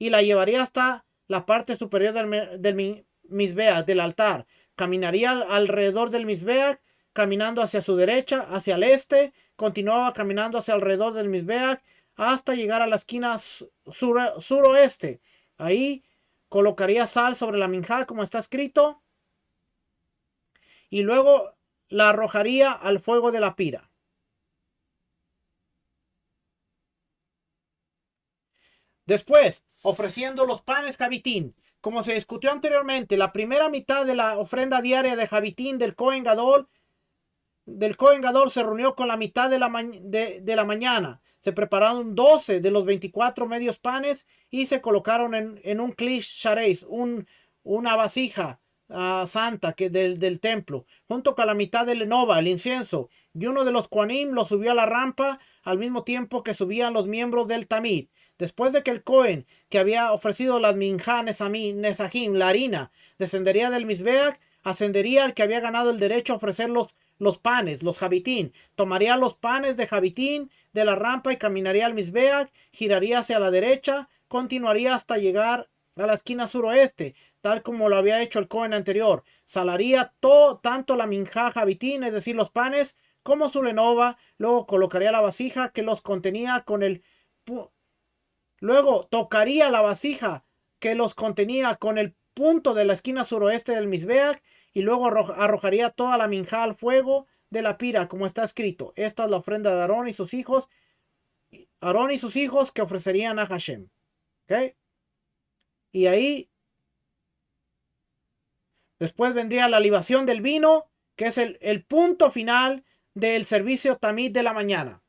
y la llevaría hasta la parte superior del Mizbeach, del altar. Caminaría alrededor del Mizbeach, caminando hacia su derecha, hacia el este. Continuaba caminando hacia alrededor del Mizbeach hasta llegar a la esquina suroeste. Ahí colocaría sal sobre la minjá, como está escrito, y luego la arrojaría al fuego de la pira. Después, ofreciendo los panes Javitín. Como se discutió anteriormente, la primera mitad de la ofrenda diaria de Javitín del Cohen Gadol se reunió con la mitad de la mañana. Se prepararon 12 de los 24 medios panes y se colocaron en un klish shareis, una vasija santa del templo, junto con la mitad del enova, el incienso. Y uno de los Kohanim lo subió a la rampa al mismo tiempo que subían los miembros del Tamid. Después de que el Cohen, que había ofrecido las minjá nesajim, la harina, descendería del Mizbeach, ascendería el que había ganado el derecho a ofrecer los panes, los Javitín. Tomaría los panes de Javitín de la rampa y caminaría al Mizbeach, giraría hacia la derecha, continuaría hasta llegar a la esquina suroeste, tal como lo había hecho el Cohen anterior. Salaría tanto la minjá Javitín, es decir, los panes, como su lenova. Luego colocaría la vasija que los contenía con el... Luego tocaría la vasija que los contenía con el punto de la esquina suroeste del Mizbeach y luego arrojaría toda la minjá al fuego de la pira, como está escrito. Esta es la ofrenda de Aarón y sus hijos. Aarón y sus hijos que ofrecerían a Hashem. ¿Ok? Y ahí después vendría la libación del vino, que es el punto final del servicio tamid de la mañana.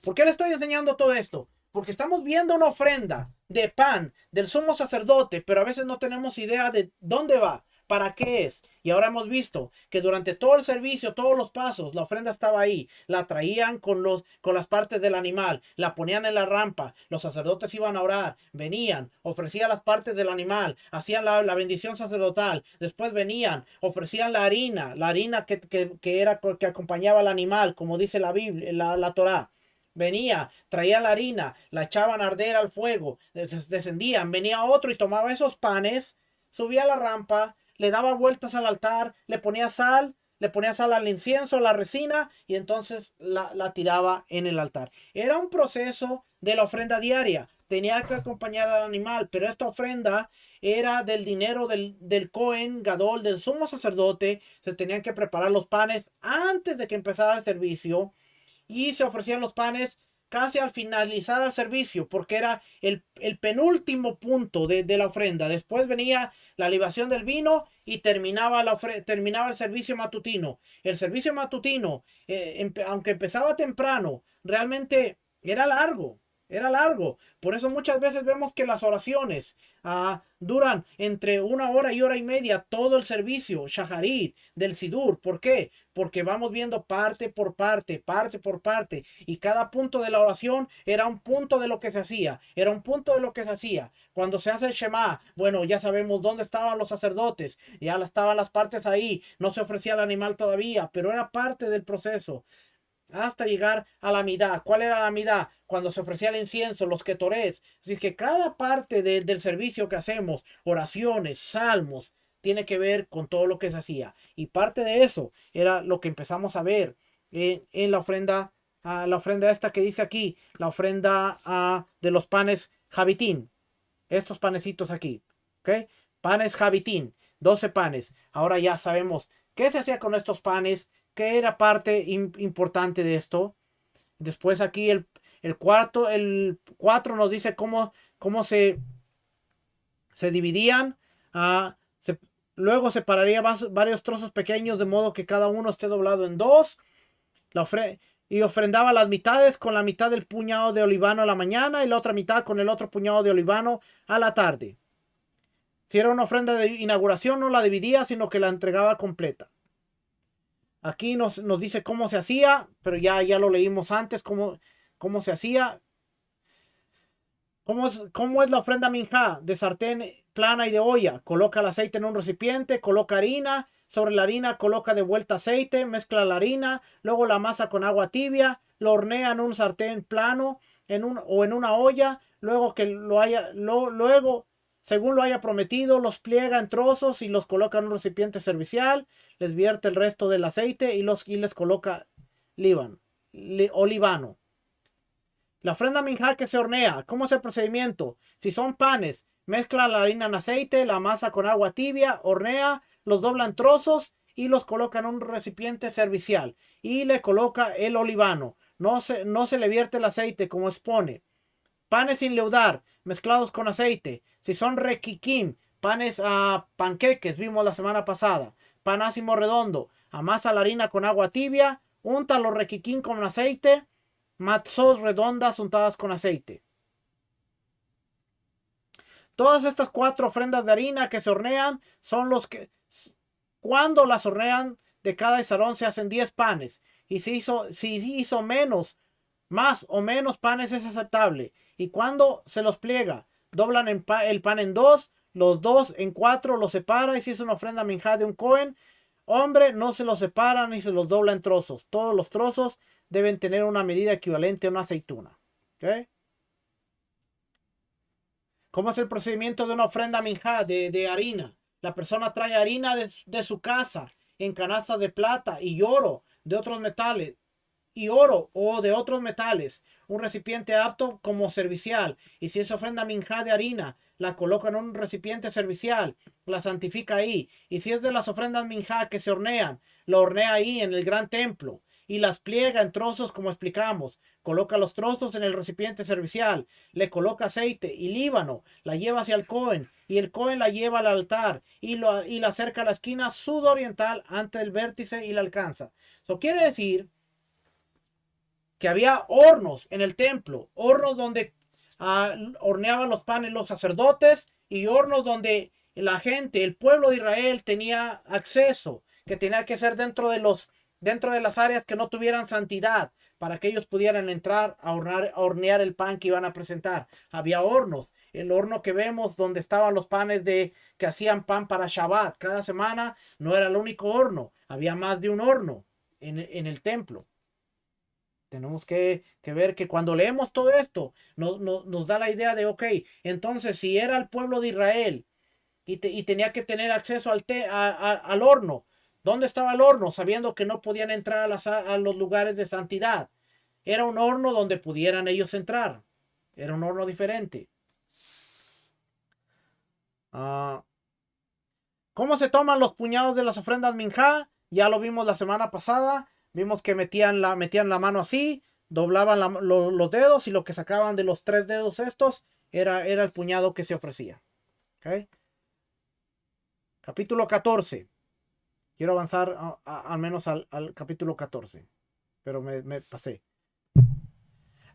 ¿Por qué le estoy enseñando todo esto? Porque estamos viendo una ofrenda de pan del sumo sacerdote, pero a veces no tenemos idea de dónde va, para qué es. Y ahora hemos visto que durante todo el servicio, todos los pasos, la ofrenda estaba ahí. La traían con las partes del animal, la ponían en la rampa, los sacerdotes iban a orar, venían, ofrecían las partes del animal, hacían la bendición sacerdotal, después venían, ofrecían la harina que acompañaba al animal, como dice la Biblia, la Torá. Venía, traía la harina, la echaban a arder al fuego, descendían, venía otro y tomaba esos panes, subía a la rampa, le daba vueltas al altar, le ponía sal al incienso, a la resina y entonces la tiraba en el altar. Era un proceso de la ofrenda diaria, tenía que acompañar al animal, pero esta ofrenda era del dinero del Cohen Gadol, del sumo sacerdote. Se tenían que preparar los panes antes de que empezara el servicio. Y se ofrecían los panes casi al finalizar el servicio, porque era el penúltimo punto de la ofrenda. Después venía la libación del vino y terminaba el servicio matutino. El servicio matutino, aunque empezaba temprano, realmente era largo. Era largo. Por eso muchas veces vemos que las oraciones duran entre 1 hora y 1 hora y media todo el servicio, Shaharit, del Sidur. ¿Por qué? Porque vamos viendo parte por parte, parte por parte. Y cada punto de la oración era un punto de lo que se hacía. Era un punto de lo que se hacía. Cuando se hace el Shema, bueno, ya sabemos dónde estaban los sacerdotes. Ya estaban las partes ahí. No se ofrecía el animal todavía, pero era parte del proceso. Hasta llegar a la midá. ¿Cuál era la midá? Cuando se ofrecía el incienso, los ketorés. Así que cada parte del servicio que hacemos, oraciones, salmos, tiene que ver con todo lo que se hacía. Y parte de eso era lo que empezamos a ver en la ofrenda esta que dice aquí, la ofrenda de los panes Javitín. Estos panecitos aquí. ¿Ok? Panes Javitín. 12 panes. Ahora ya sabemos qué se hacía con estos panes, que era parte importante de esto. Después aquí el 4 nos dice cómo se dividían. Luego separaría varios trozos pequeños de modo que cada uno esté doblado en dos. Y ofrendaba las mitades con la mitad del puñado de olivano a la mañana y la otra mitad con el otro puñado de olivano a la tarde. Si era una ofrenda de inauguración, no la dividía, sino que la entregaba completa. Aquí nos dice cómo se hacía, pero ya lo leímos antes, cómo se hacía. ¿Cómo es la ofrenda minjá? De sartén plana y de olla. Coloca el aceite en un recipiente, coloca harina. Sobre la harina coloca de vuelta aceite, mezcla la harina, luego la masa con agua tibia, lo hornea en un sartén plano o en una olla. Luego según lo haya prometido, los pliega en trozos y los coloca en un recipiente servicial. Les vierte el resto del aceite y les coloca olivano. La ofrenda minjá que se hornea. ¿Cómo es el procedimiento? Si son panes, mezcla la harina en aceite, la masa con agua tibia, hornea, los dobla en trozos y los coloca en un recipiente servicial. Y le coloca el olivano. No se le vierte el aceite como expone. panes sin leudar, mezclados con aceite. Si son requiquim, panes panqueques, vimos la semana pasada. Pan ácimo redondo, amasa la harina con agua tibia, unta los requiquín con aceite, matzos redondas untadas con aceite. Todas estas 4 ofrendas de harina que se hornean son los que, cuando las hornean de cada isarón se hacen 10 panes. Y si hizo menos, más o menos panes es aceptable. Y cuando se los pliega, doblan el pan en 2, los 2 en 4 los separa. Y si es una ofrenda minjá de un cohen, hombre, no se los separa ni se los dobla en trozos. Todos los trozos deben tener una medida equivalente a una aceituna. ¿Okay? ¿Cómo es el procedimiento de una ofrenda minjá de harina? La persona trae harina de su casa en canastas de plata y oro de otros metales. Y oro o de otros metales. Un recipiente apto como servicial. Y si es ofrenda minjá de harina, la coloca en un recipiente servicial. La santifica ahí. Y si es de las ofrendas minjá que se hornean, lo hornea ahí en el gran templo. Y las pliega en trozos como explicamos. Coloca los trozos en el recipiente servicial. Le coloca aceite y líbano. La lleva hacia el cohen. Y el cohen la lleva al altar. Y la acerca a la esquina sudoriental ante el vértice y la alcanza. Eso quiere decir que había hornos en el templo, hornos donde horneaban los panes los sacerdotes y hornos donde la gente, el pueblo de Israel tenía acceso, que tenía que ser dentro de las áreas que no tuvieran santidad, para que ellos pudieran entrar a hornear el pan que iban a presentar. Había hornos, el horno que vemos donde estaban los panes que hacían pan para Shabbat cada semana, no era el único horno, había más de un horno en el templo. Tenemos que ver que cuando leemos todo esto, nos da la idea de, ok, entonces si era el pueblo de Israel y tenía que tener acceso al horno, ¿dónde estaba el horno? Sabiendo que no podían entrar a los lugares de santidad. Era un horno donde pudieran ellos entrar. Era un horno diferente. ¿Cómo se toman los puñados de las ofrendas minjá? Ya lo vimos la semana pasada. Vimos que metían la mano así, doblaban los dedos y lo que sacaban de los 3 dedos estos era el puñado que se ofrecía. ¿Okay? Capítulo 14. Quiero avanzar al menos al capítulo 14. Pero me pasé.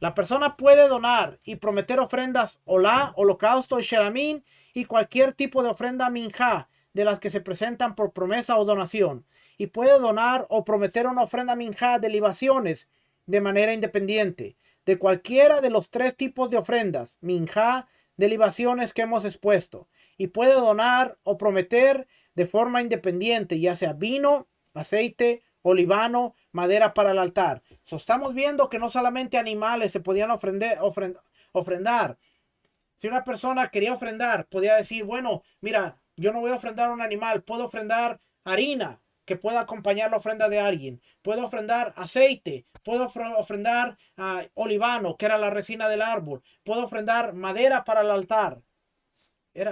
La persona puede donar y prometer ofrendas olá, holocausto y sheramín y cualquier tipo de ofrenda minjá de las que se presentan por promesa o donación. Y puede donar o prometer una ofrenda minjá de libaciones de manera independiente. De cualquiera de los 3 tipos de ofrendas, minjá, de libaciones que hemos expuesto. Y puede donar o prometer de forma independiente, ya sea vino, aceite, olivano, madera para el altar. Estamos viendo que no solamente animales se podían ofrendar. Si una persona quería ofrendar, podía decir, bueno, mira, yo no voy a ofrendar un animal, puedo ofrendar harina que pueda acompañar la ofrenda de alguien. Puedo ofrendar aceite, puedo ofrendar olivano, que era la resina del árbol. Puedo ofrendar madera para el altar.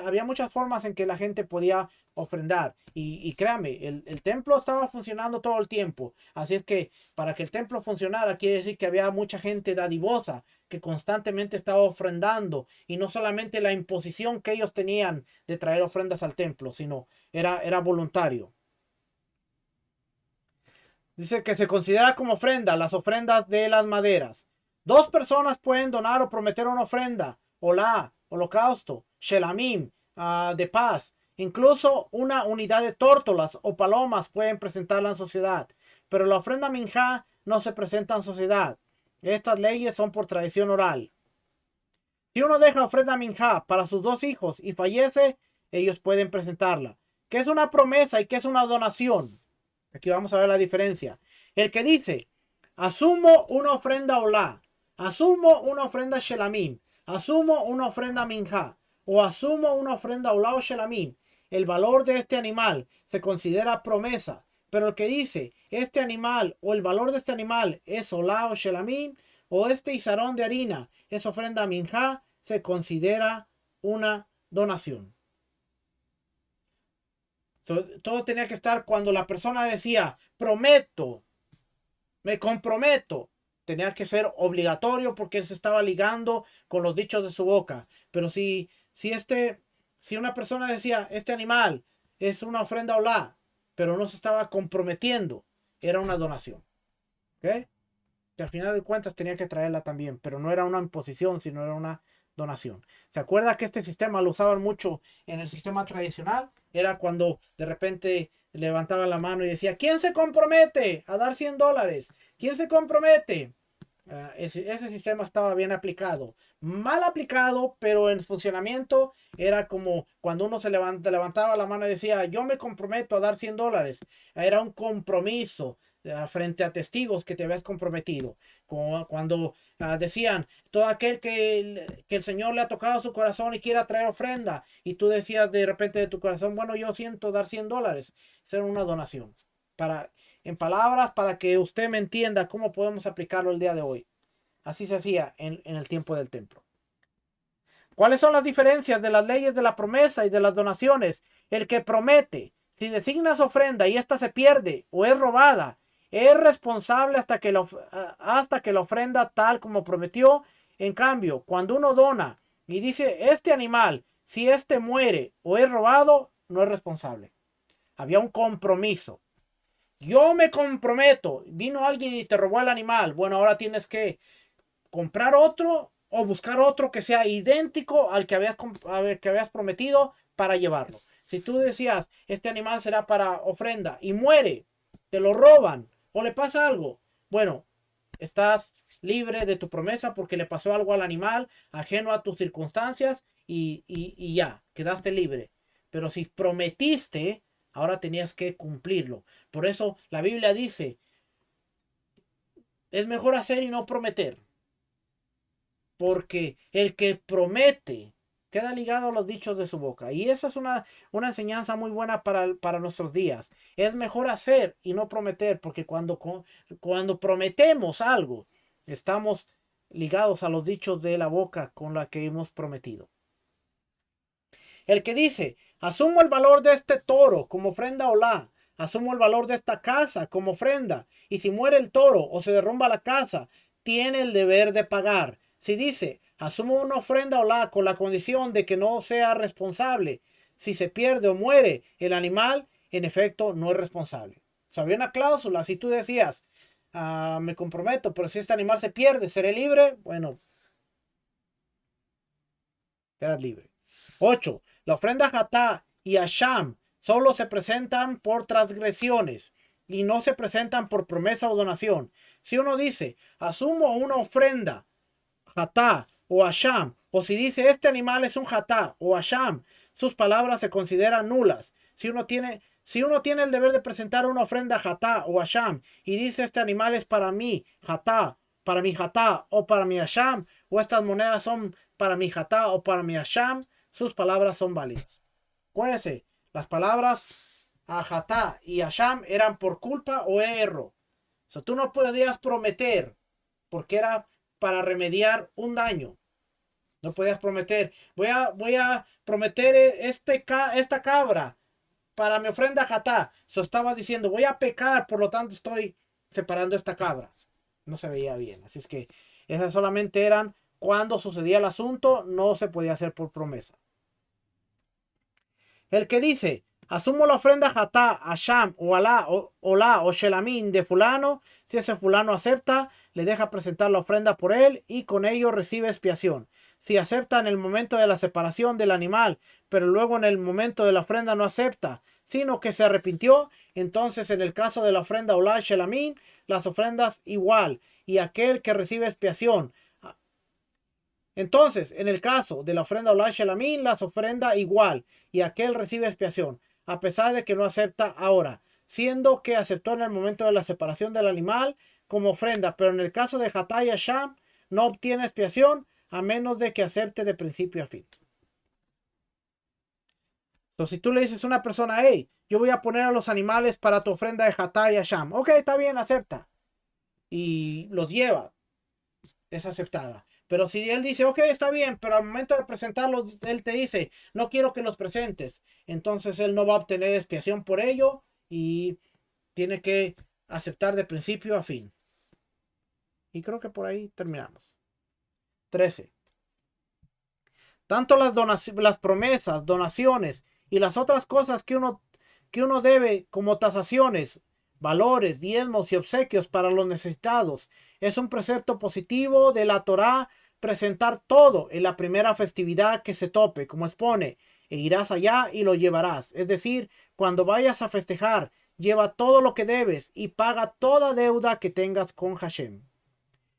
Había muchas formas en que la gente podía ofrendar. Y créame, el templo estaba funcionando todo el tiempo. Así es que para que el templo funcionara, quiere decir que había mucha gente dadivosa que constantemente estaba ofrendando. Y no solamente la imposición que ellos tenían de traer ofrendas al templo, sino era voluntario. Dice que se considera como ofrenda las ofrendas de las maderas. 2 personas pueden donar o prometer una ofrenda, olá, holocausto, shelamim, de paz. Incluso una unidad de tórtolas o palomas pueden presentarla en sociedad. Pero la ofrenda minjá no se presenta en sociedad. Estas leyes son por tradición oral. Si uno deja ofrenda minjá para sus 2 hijos y fallece, ellos pueden presentarla. ¿Qué es una promesa y qué es una donación? Aquí vamos a ver la diferencia. El que dice, asumo una ofrenda olá, asumo una ofrenda shelamim, asumo una ofrenda minjá, o asumo una ofrenda olá o shelamim, el valor de este animal se considera promesa. Pero el que dice, este animal o el valor de este animal es olá o shelamim, o este isarón de harina es ofrenda minjá, se considera una donación. Todo tenía que estar cuando la persona decía, prometo, me comprometo, tenía que ser obligatorio porque él se estaba ligando con los dichos de su boca. Pero si una persona decía, este animal es una ofrenda olá, pero no se estaba comprometiendo, era una donación. ¿Ok? Que al final de cuentas tenía que traerla también, pero no era una imposición, sino era una donación. ¿Se acuerda que este sistema lo usaban mucho en el sistema tradicional? Era cuando de repente levantaban la mano y decía, ¿quién se compromete a dar $100? ¿Quién se compromete? Ese sistema estaba bien aplicado. Mal aplicado, pero en funcionamiento era como cuando uno levantaba la mano y decía, yo me comprometo a dar $100. Era un compromiso frente a testigos que te habías comprometido. Como cuando decían, todo aquel que el Señor le ha tocado su corazón y quiera traer ofrenda, y tú decías de repente de tu corazón, bueno, yo siento dar $100. Esa era una donación. En palabras, para que usted me entienda cómo podemos aplicarlo el día de hoy. Así se hacía en el tiempo del templo. ¿Cuáles son las diferencias de las leyes de la promesa y de las donaciones? El que promete, si designas ofrenda y ésta se pierde o es robada, es responsable hasta que la ofrenda tal como prometió. En cambio, cuando uno dona y dice, este animal, si este muere o es robado, no es responsable. Había un compromiso. Yo me comprometo. Vino alguien y te robó el animal. Bueno, ahora tienes que comprar otro o buscar otro que sea idéntico al que habías prometido para llevarlo. Si tú decías, este animal será para ofrenda y muere, te lo roban o le pasa algo, bueno, estás libre de tu promesa porque le pasó algo al animal, ajeno a tus circunstancias y ya, quedaste libre. Pero si prometiste, ahora tenías que cumplirlo. Por eso la Biblia dice, es mejor hacer y no prometer. Porque el que promete queda ligado a los dichos de su boca. Y eso es una enseñanza muy buena para nuestros días. Es mejor hacer y no prometer, porque cuando prometemos algo, estamos ligados a los dichos de la boca con la que hemos prometido. El que dice, asumo el valor de este toro como ofrenda olá, asumo el valor de esta casa como ofrenda, y si muere el toro o se derrumba la casa, tiene el deber de pagar. Si dice, asumo una ofrenda olá con la condición de que no sea responsable, si se pierde o muere el animal, en efecto no es responsable. O sea, había una cláusula, si tú decías, me comprometo, pero si este animal se pierde, ¿seré libre? Bueno, eras libre. 8. La ofrenda Hatá y Asham solo se presentan por transgresiones y no se presentan por promesa o donación. Si uno dice, asumo una ofrenda Hatá o Asham, o si dice este animal es un Hatá o Asham, sus palabras se consideran nulas. Si uno tiene el deber de presentar una ofrenda Hatá o Asham y dice este animal es para mí Hatá, para mi Hatá o para mi Asham, o estas monedas son para mi Hatá o para mi Asham, sus palabras son válidas. Acuérdense, las palabras Hatá y Asham eran por culpa o erro. O sea, tú no podías prometer porque era para remediar un daño. No podías prometer, voy a prometer esta cabra para mi ofrenda Hatá. Estaba diciendo, voy a pecar, por lo tanto estoy separando esta cabra. No se veía bien. Así es que esas solamente eran cuando sucedía el asunto, no se podía hacer por promesa. El que dice, asumo la ofrenda Hatá, Asham, o Alá, o Olá, o Shelamín de fulano, si ese fulano acepta, le deja presentar la ofrenda por él y con ello recibe expiación. Si acepta en el momento de la separación del animal, pero luego en el momento de la ofrenda no acepta, sino que se arrepintió, entonces en el caso de la ofrenda Olá, Shelamín, las ofrendas igual, y aquel que recibe expiación. Entonces, en el caso de la ofrenda Olá Shelamín, las ofrenda igual, y aquel recibe expiación, a pesar de que no acepta ahora, siendo que aceptó en el momento de la separación del animal como ofrenda, pero en el caso de Hatá y Asham, no obtiene expiación a menos de que acepte de principio a fin. Entonces, si tú le dices a una persona, hey, yo voy a poner a los animales para tu ofrenda de Hatá y Asham, ok, está bien, acepta, y los lleva, es aceptada. Pero si él dice, ok, está bien, pero al momento de presentarlos, él te dice, no quiero que los presentes, entonces él no va a obtener expiación por ello y tiene que aceptar de principio a fin. Y creo que por ahí terminamos. 13. Tanto las promesas, donaciones y las otras cosas que uno debe, como tasaciones, valores, diezmos y obsequios para los necesitados, es un precepto positivo de la Torá presentar todo en la primera festividad que se tope, como expone, e irás allá y lo llevarás. Es decir, cuando vayas a festejar, lleva todo lo que debes y paga toda deuda que tengas con Hashem.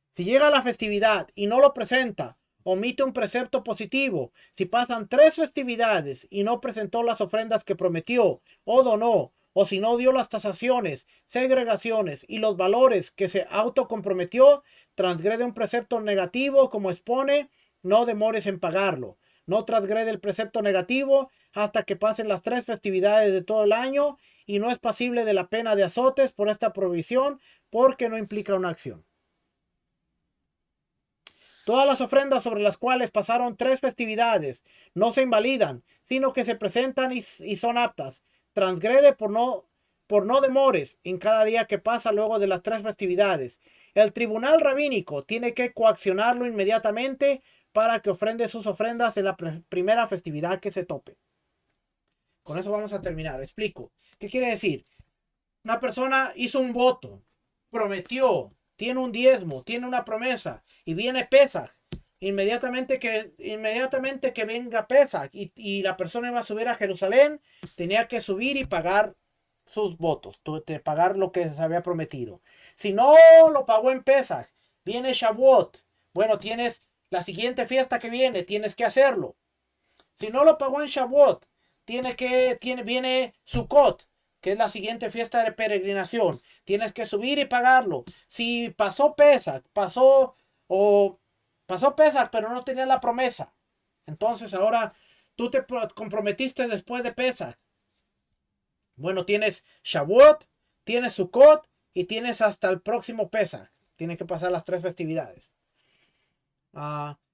Si llega la festividad y no lo presenta, omite un precepto positivo. Si pasan 3 festividades y no presentó las ofrendas que prometió o donó, o si no dio las tasaciones, segregaciones y los valores que se autocomprometió, transgrede un precepto negativo como expone, no demores en pagarlo. No transgrede el precepto negativo hasta que pasen las 3 festividades de todo el año y no es pasible de la pena de azotes por esta provisión porque no implica una acción. Todas las ofrendas sobre las cuales pasaron 3 festividades no se invalidan, sino que se presentan y son aptas. Transgrede por no demores en cada día que pasa luego de las 3 festividades. El tribunal rabínico tiene que coaccionarlo inmediatamente para que ofrende sus ofrendas en la primera festividad que se tope. Con eso vamos a terminar. Explico. ¿Qué quiere decir? Una persona hizo un voto, prometió, tiene un diezmo, tiene una promesa y viene Pesaj. Inmediatamente que venga Pesaj y la persona iba a subir a Jerusalén, tenía que subir y pagar sus votos, pagar lo que se había prometido. Si no lo pagó en Pesaj, viene Shavuot. Bueno, tienes la siguiente fiesta que viene, tienes que hacerlo. Si no lo pagó en Shavuot, viene Sukkot, que es la siguiente fiesta de peregrinación. Tienes que subir y pagarlo. Si pasó Pesaj, pasó Pesaj, pero no tenías la promesa. Entonces ahora tú te comprometiste después de Pesaj. Bueno, tienes Shavuot, tienes Sukkot y tienes hasta el próximo Pesaj. Tienes que pasar las 3 festividades.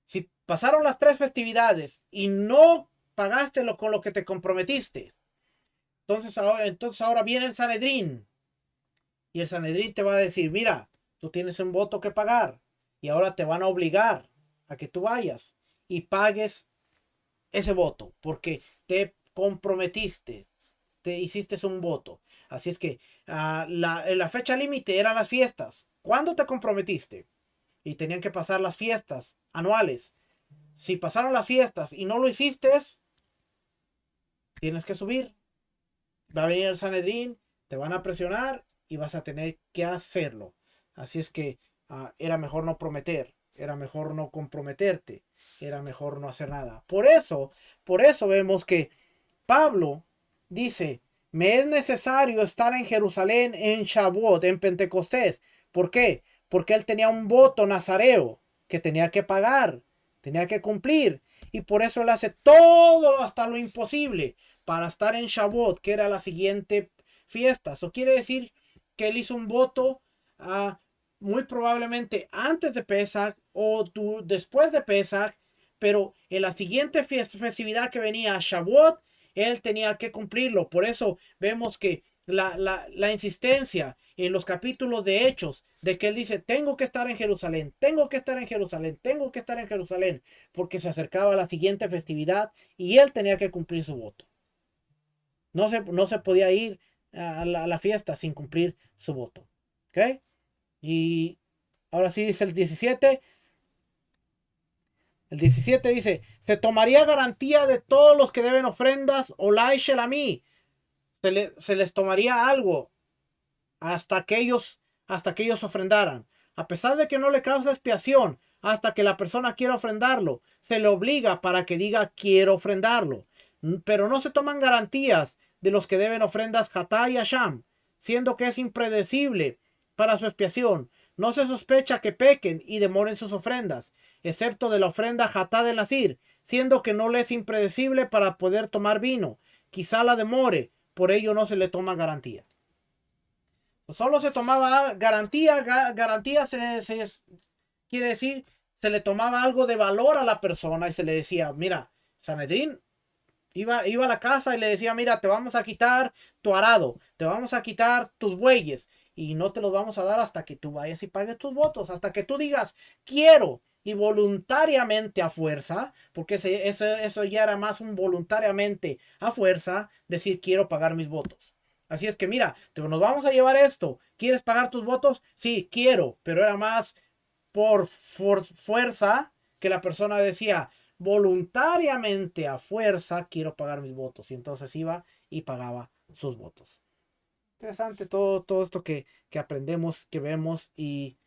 Si pasaron las 3 festividades y no pagaste con lo que te comprometiste, entonces ahora viene el Sanedrín. Y el Sanedrín te va a decir, mira, tú tienes un voto que pagar. Y ahora te van a obligar a que tú vayas y pagues ese voto. Porque te comprometiste. Te hiciste un voto. Así es que la fecha límite eran las fiestas. ¿Cuándo te comprometiste? Y tenían que pasar las fiestas anuales. Si pasaron las fiestas y no lo hiciste, tienes que subir. Va a venir el Sanedrín, te van a presionar y vas a tener que hacerlo. Así es que era mejor no prometer, era mejor no comprometerte, era mejor no hacer nada. Por eso vemos que Pablo dice, me es necesario estar en Jerusalén en Shavuot, en Pentecostés. ¿Por qué? Porque él tenía un voto nazareo que tenía que pagar, tenía que cumplir. Y por eso él hace todo hasta lo imposible para estar en Shavuot, que era la siguiente fiesta. Eso quiere decir que él hizo un voto muy probablemente antes de Pesach o después de Pesach, pero en la siguiente festividad que venía, Shavuot, él tenía que cumplirlo. Por eso vemos que la insistencia en los capítulos de Hechos de que él dice, tengo que estar en Jerusalén, tengo que estar en Jerusalén, tengo que estar en Jerusalén, porque se acercaba a la siguiente festividad y él tenía que cumplir su voto. No se podía ir a la fiesta sin cumplir su voto. ¿Ok? Y ahora sí dice el 17. El 17 dice, se tomaría garantía de todos los que deben ofrendas o la Shelami. Se les tomaría algo hasta que ellos ofrendaran. A pesar de que no le causa expiación, hasta que la persona quiera ofrendarlo, se le obliga para que diga quiero ofrendarlo. Pero no se toman garantías de los que deben ofrendas Hatá y Asham, siendo que es impredecible para su expiación. No se sospecha que pequen y demoren sus ofrendas, excepto de la ofrenda Hatá del Nazir, siendo que no le es impredecible para poder tomar vino. Quizá la demore, por ello no se le toma garantía. Solo se tomaba garantía, quiere decir, se le tomaba algo de valor a la persona y se le decía, mira, Sanedrín iba a la casa y le decía, mira, te vamos a quitar tu arado, te vamos a quitar tus bueyes y no te los vamos a dar hasta que tú vayas y pagues tus votos, hasta que tú digas, quiero, y voluntariamente a fuerza, porque eso ya era más un voluntariamente a fuerza, decir, quiero pagar mis votos. Así es que mira, nos vamos a llevar esto. ¿Quieres pagar tus votos? Sí, quiero, pero era más por fuerza que la persona decía, voluntariamente a fuerza quiero pagar mis votos. Y entonces iba y pagaba sus votos. Interesante todo esto que aprendemos, que vemos, y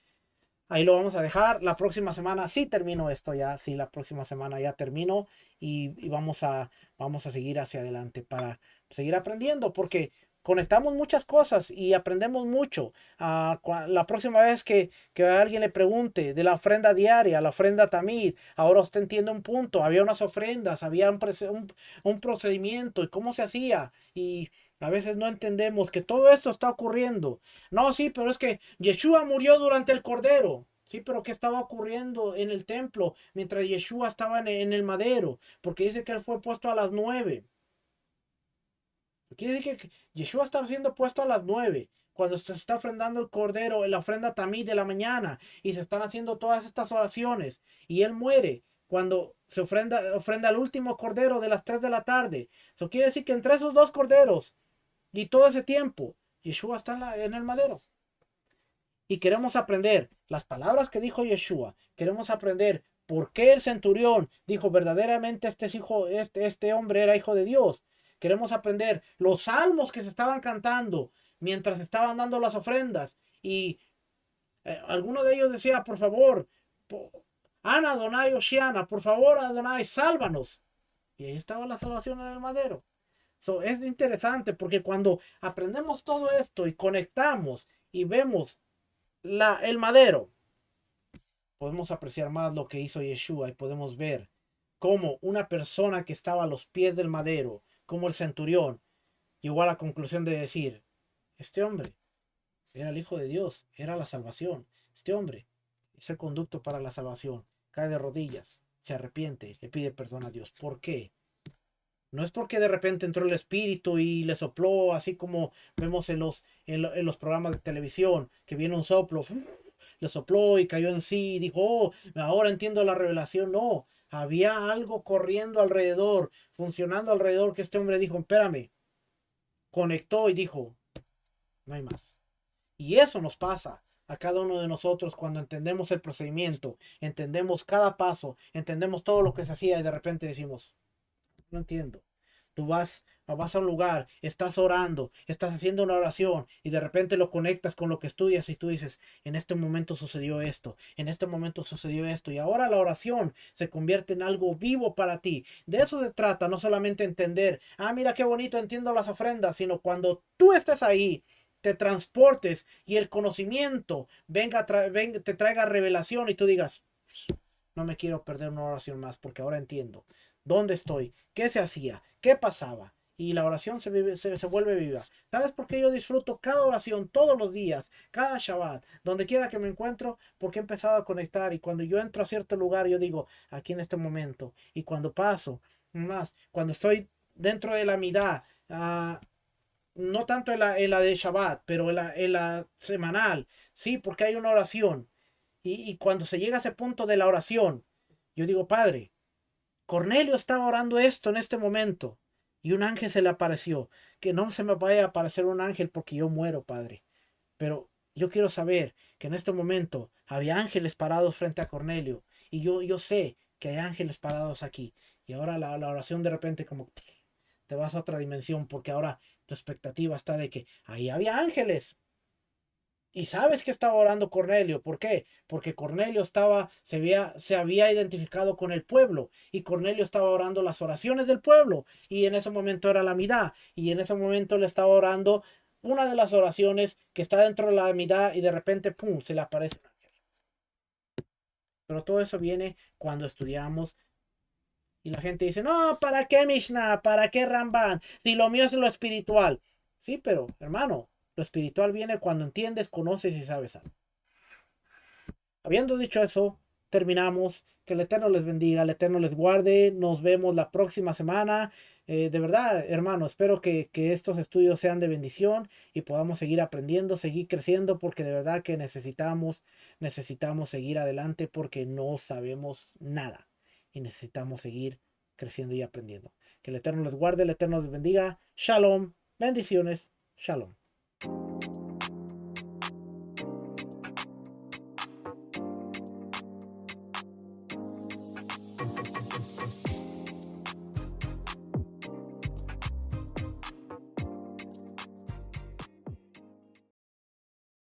ahí lo vamos a dejar. La próxima semana sí termino esto ya. Sí, la próxima semana ya termino y vamos a seguir hacia adelante para seguir aprendiendo porque conectamos muchas cosas y aprendemos mucho. La próxima vez que alguien le pregunte de la ofrenda diaria, la ofrenda tamid, ahora usted entiende un punto. Había unas ofrendas, había un procedimiento y cómo se hacía. Y a veces no entendemos que todo esto está ocurriendo. No, sí, pero es que Yeshua murió durante el Cordero. Sí, pero ¿qué estaba ocurriendo en el templo mientras Yeshua estaba en el madero? Porque dice que él fue puesto a las 9. Quiere decir que Yeshua estaba siendo puesto a las 9. Cuando se está ofrendando el Cordero, la ofrenda tamí de la mañana. Y se están haciendo todas estas oraciones. Y él muere cuando se ofrenda el último Cordero de las 3 de la tarde. Eso quiere decir que entre esos dos Corderos y todo ese tiempo, Yeshua está en el madero. Y queremos aprender las palabras que dijo Yeshua. Queremos aprender por qué el centurión dijo verdaderamente este hombre era hijo de Dios. Queremos aprender los salmos que se estaban cantando mientras estaban dando las ofrendas. Y alguno de ellos decía, por favor, Ana Adonai Oshiana, por favor Adonai, sálvanos. Y ahí estaba la salvación en el madero. Es interesante porque cuando aprendemos todo esto y conectamos y vemos el madero, podemos apreciar más lo que hizo Yeshua y podemos ver cómo una persona que estaba a los pies del madero, como el centurión, llegó a la conclusión de decir, este hombre era el Hijo de Dios, era la salvación. Este hombre es el conducto para la salvación. Cae de rodillas, se arrepiente, le pide perdón a Dios. ¿Por qué? No es porque de repente entró el Espíritu y le sopló, así como vemos en los programas de televisión, que viene un soplo, le sopló y cayó en sí y dijo, oh, ahora entiendo la revelación. No, había algo corriendo alrededor, funcionando alrededor, que este hombre dijo, espérame, conectó y dijo, no hay más. Y eso nos pasa a cada uno de nosotros cuando entendemos el procedimiento, entendemos cada paso, entendemos todo lo que se hacía y de repente decimos, no entiendo. Tú vas a un lugar, estás orando, estás haciendo una oración y de repente lo conectas con lo que estudias y tú dices, en este momento sucedió esto, en este momento sucedió esto y ahora la oración se convierte en algo vivo para ti. De eso se trata, no solamente entender, mira qué bonito, entiendo las ofrendas, sino cuando tú estés ahí, te transportes y el conocimiento venga, te traiga revelación y tú digas, no me quiero perder una oración más porque ahora entiendo dónde estoy, qué se hacía, qué pasaba. Y la oración se vuelve viva. ¿Sabes por qué yo disfruto cada oración todos los días, cada Shabbat, donde quiera que me encuentro? Porque he empezado a conectar y cuando yo entro a cierto lugar yo digo, aquí en este momento. Y cuando paso, más, cuando estoy dentro de la midá, no tanto en la de Shabbat, pero en la semanal, sí, porque hay una oración. Y cuando se llega a ese punto de la oración, yo digo, Padre, Cornelio estaba orando esto en este momento y un ángel se le apareció. Que no se me vaya a aparecer un ángel porque yo muero, Padre. Pero yo quiero saber que en este momento había ángeles parados frente a Cornelio y yo sé que hay ángeles parados aquí. Y ahora la oración de repente como te vas a otra dimensión porque ahora tu expectativa está de que ahí había ángeles. Y sabes que estaba orando Cornelio. ¿Por qué? Porque Cornelio se había identificado con el pueblo. Y Cornelio estaba orando las oraciones del pueblo. Y en ese momento era la midá. Y en ese momento le estaba orando una de las oraciones que está dentro de la midá. Y de repente, ¡pum!, se le aparece un ángel. Pero todo eso viene cuando estudiamos. Y la gente dice, no, ¿para qué Mishnah? ¿Para qué Ramban? Si lo mío es lo espiritual. Sí, pero hermano, lo espiritual viene cuando entiendes, conoces y sabes algo. Habiendo dicho eso, terminamos. Que el Eterno les bendiga, el Eterno les guarde. Nos vemos la próxima semana. De verdad, hermano, espero que estos estudios sean de bendición y podamos seguir aprendiendo, seguir creciendo, porque de verdad que necesitamos seguir adelante porque no sabemos nada y necesitamos seguir creciendo y aprendiendo. Que el Eterno les guarde, el Eterno les bendiga. Shalom, bendiciones, shalom.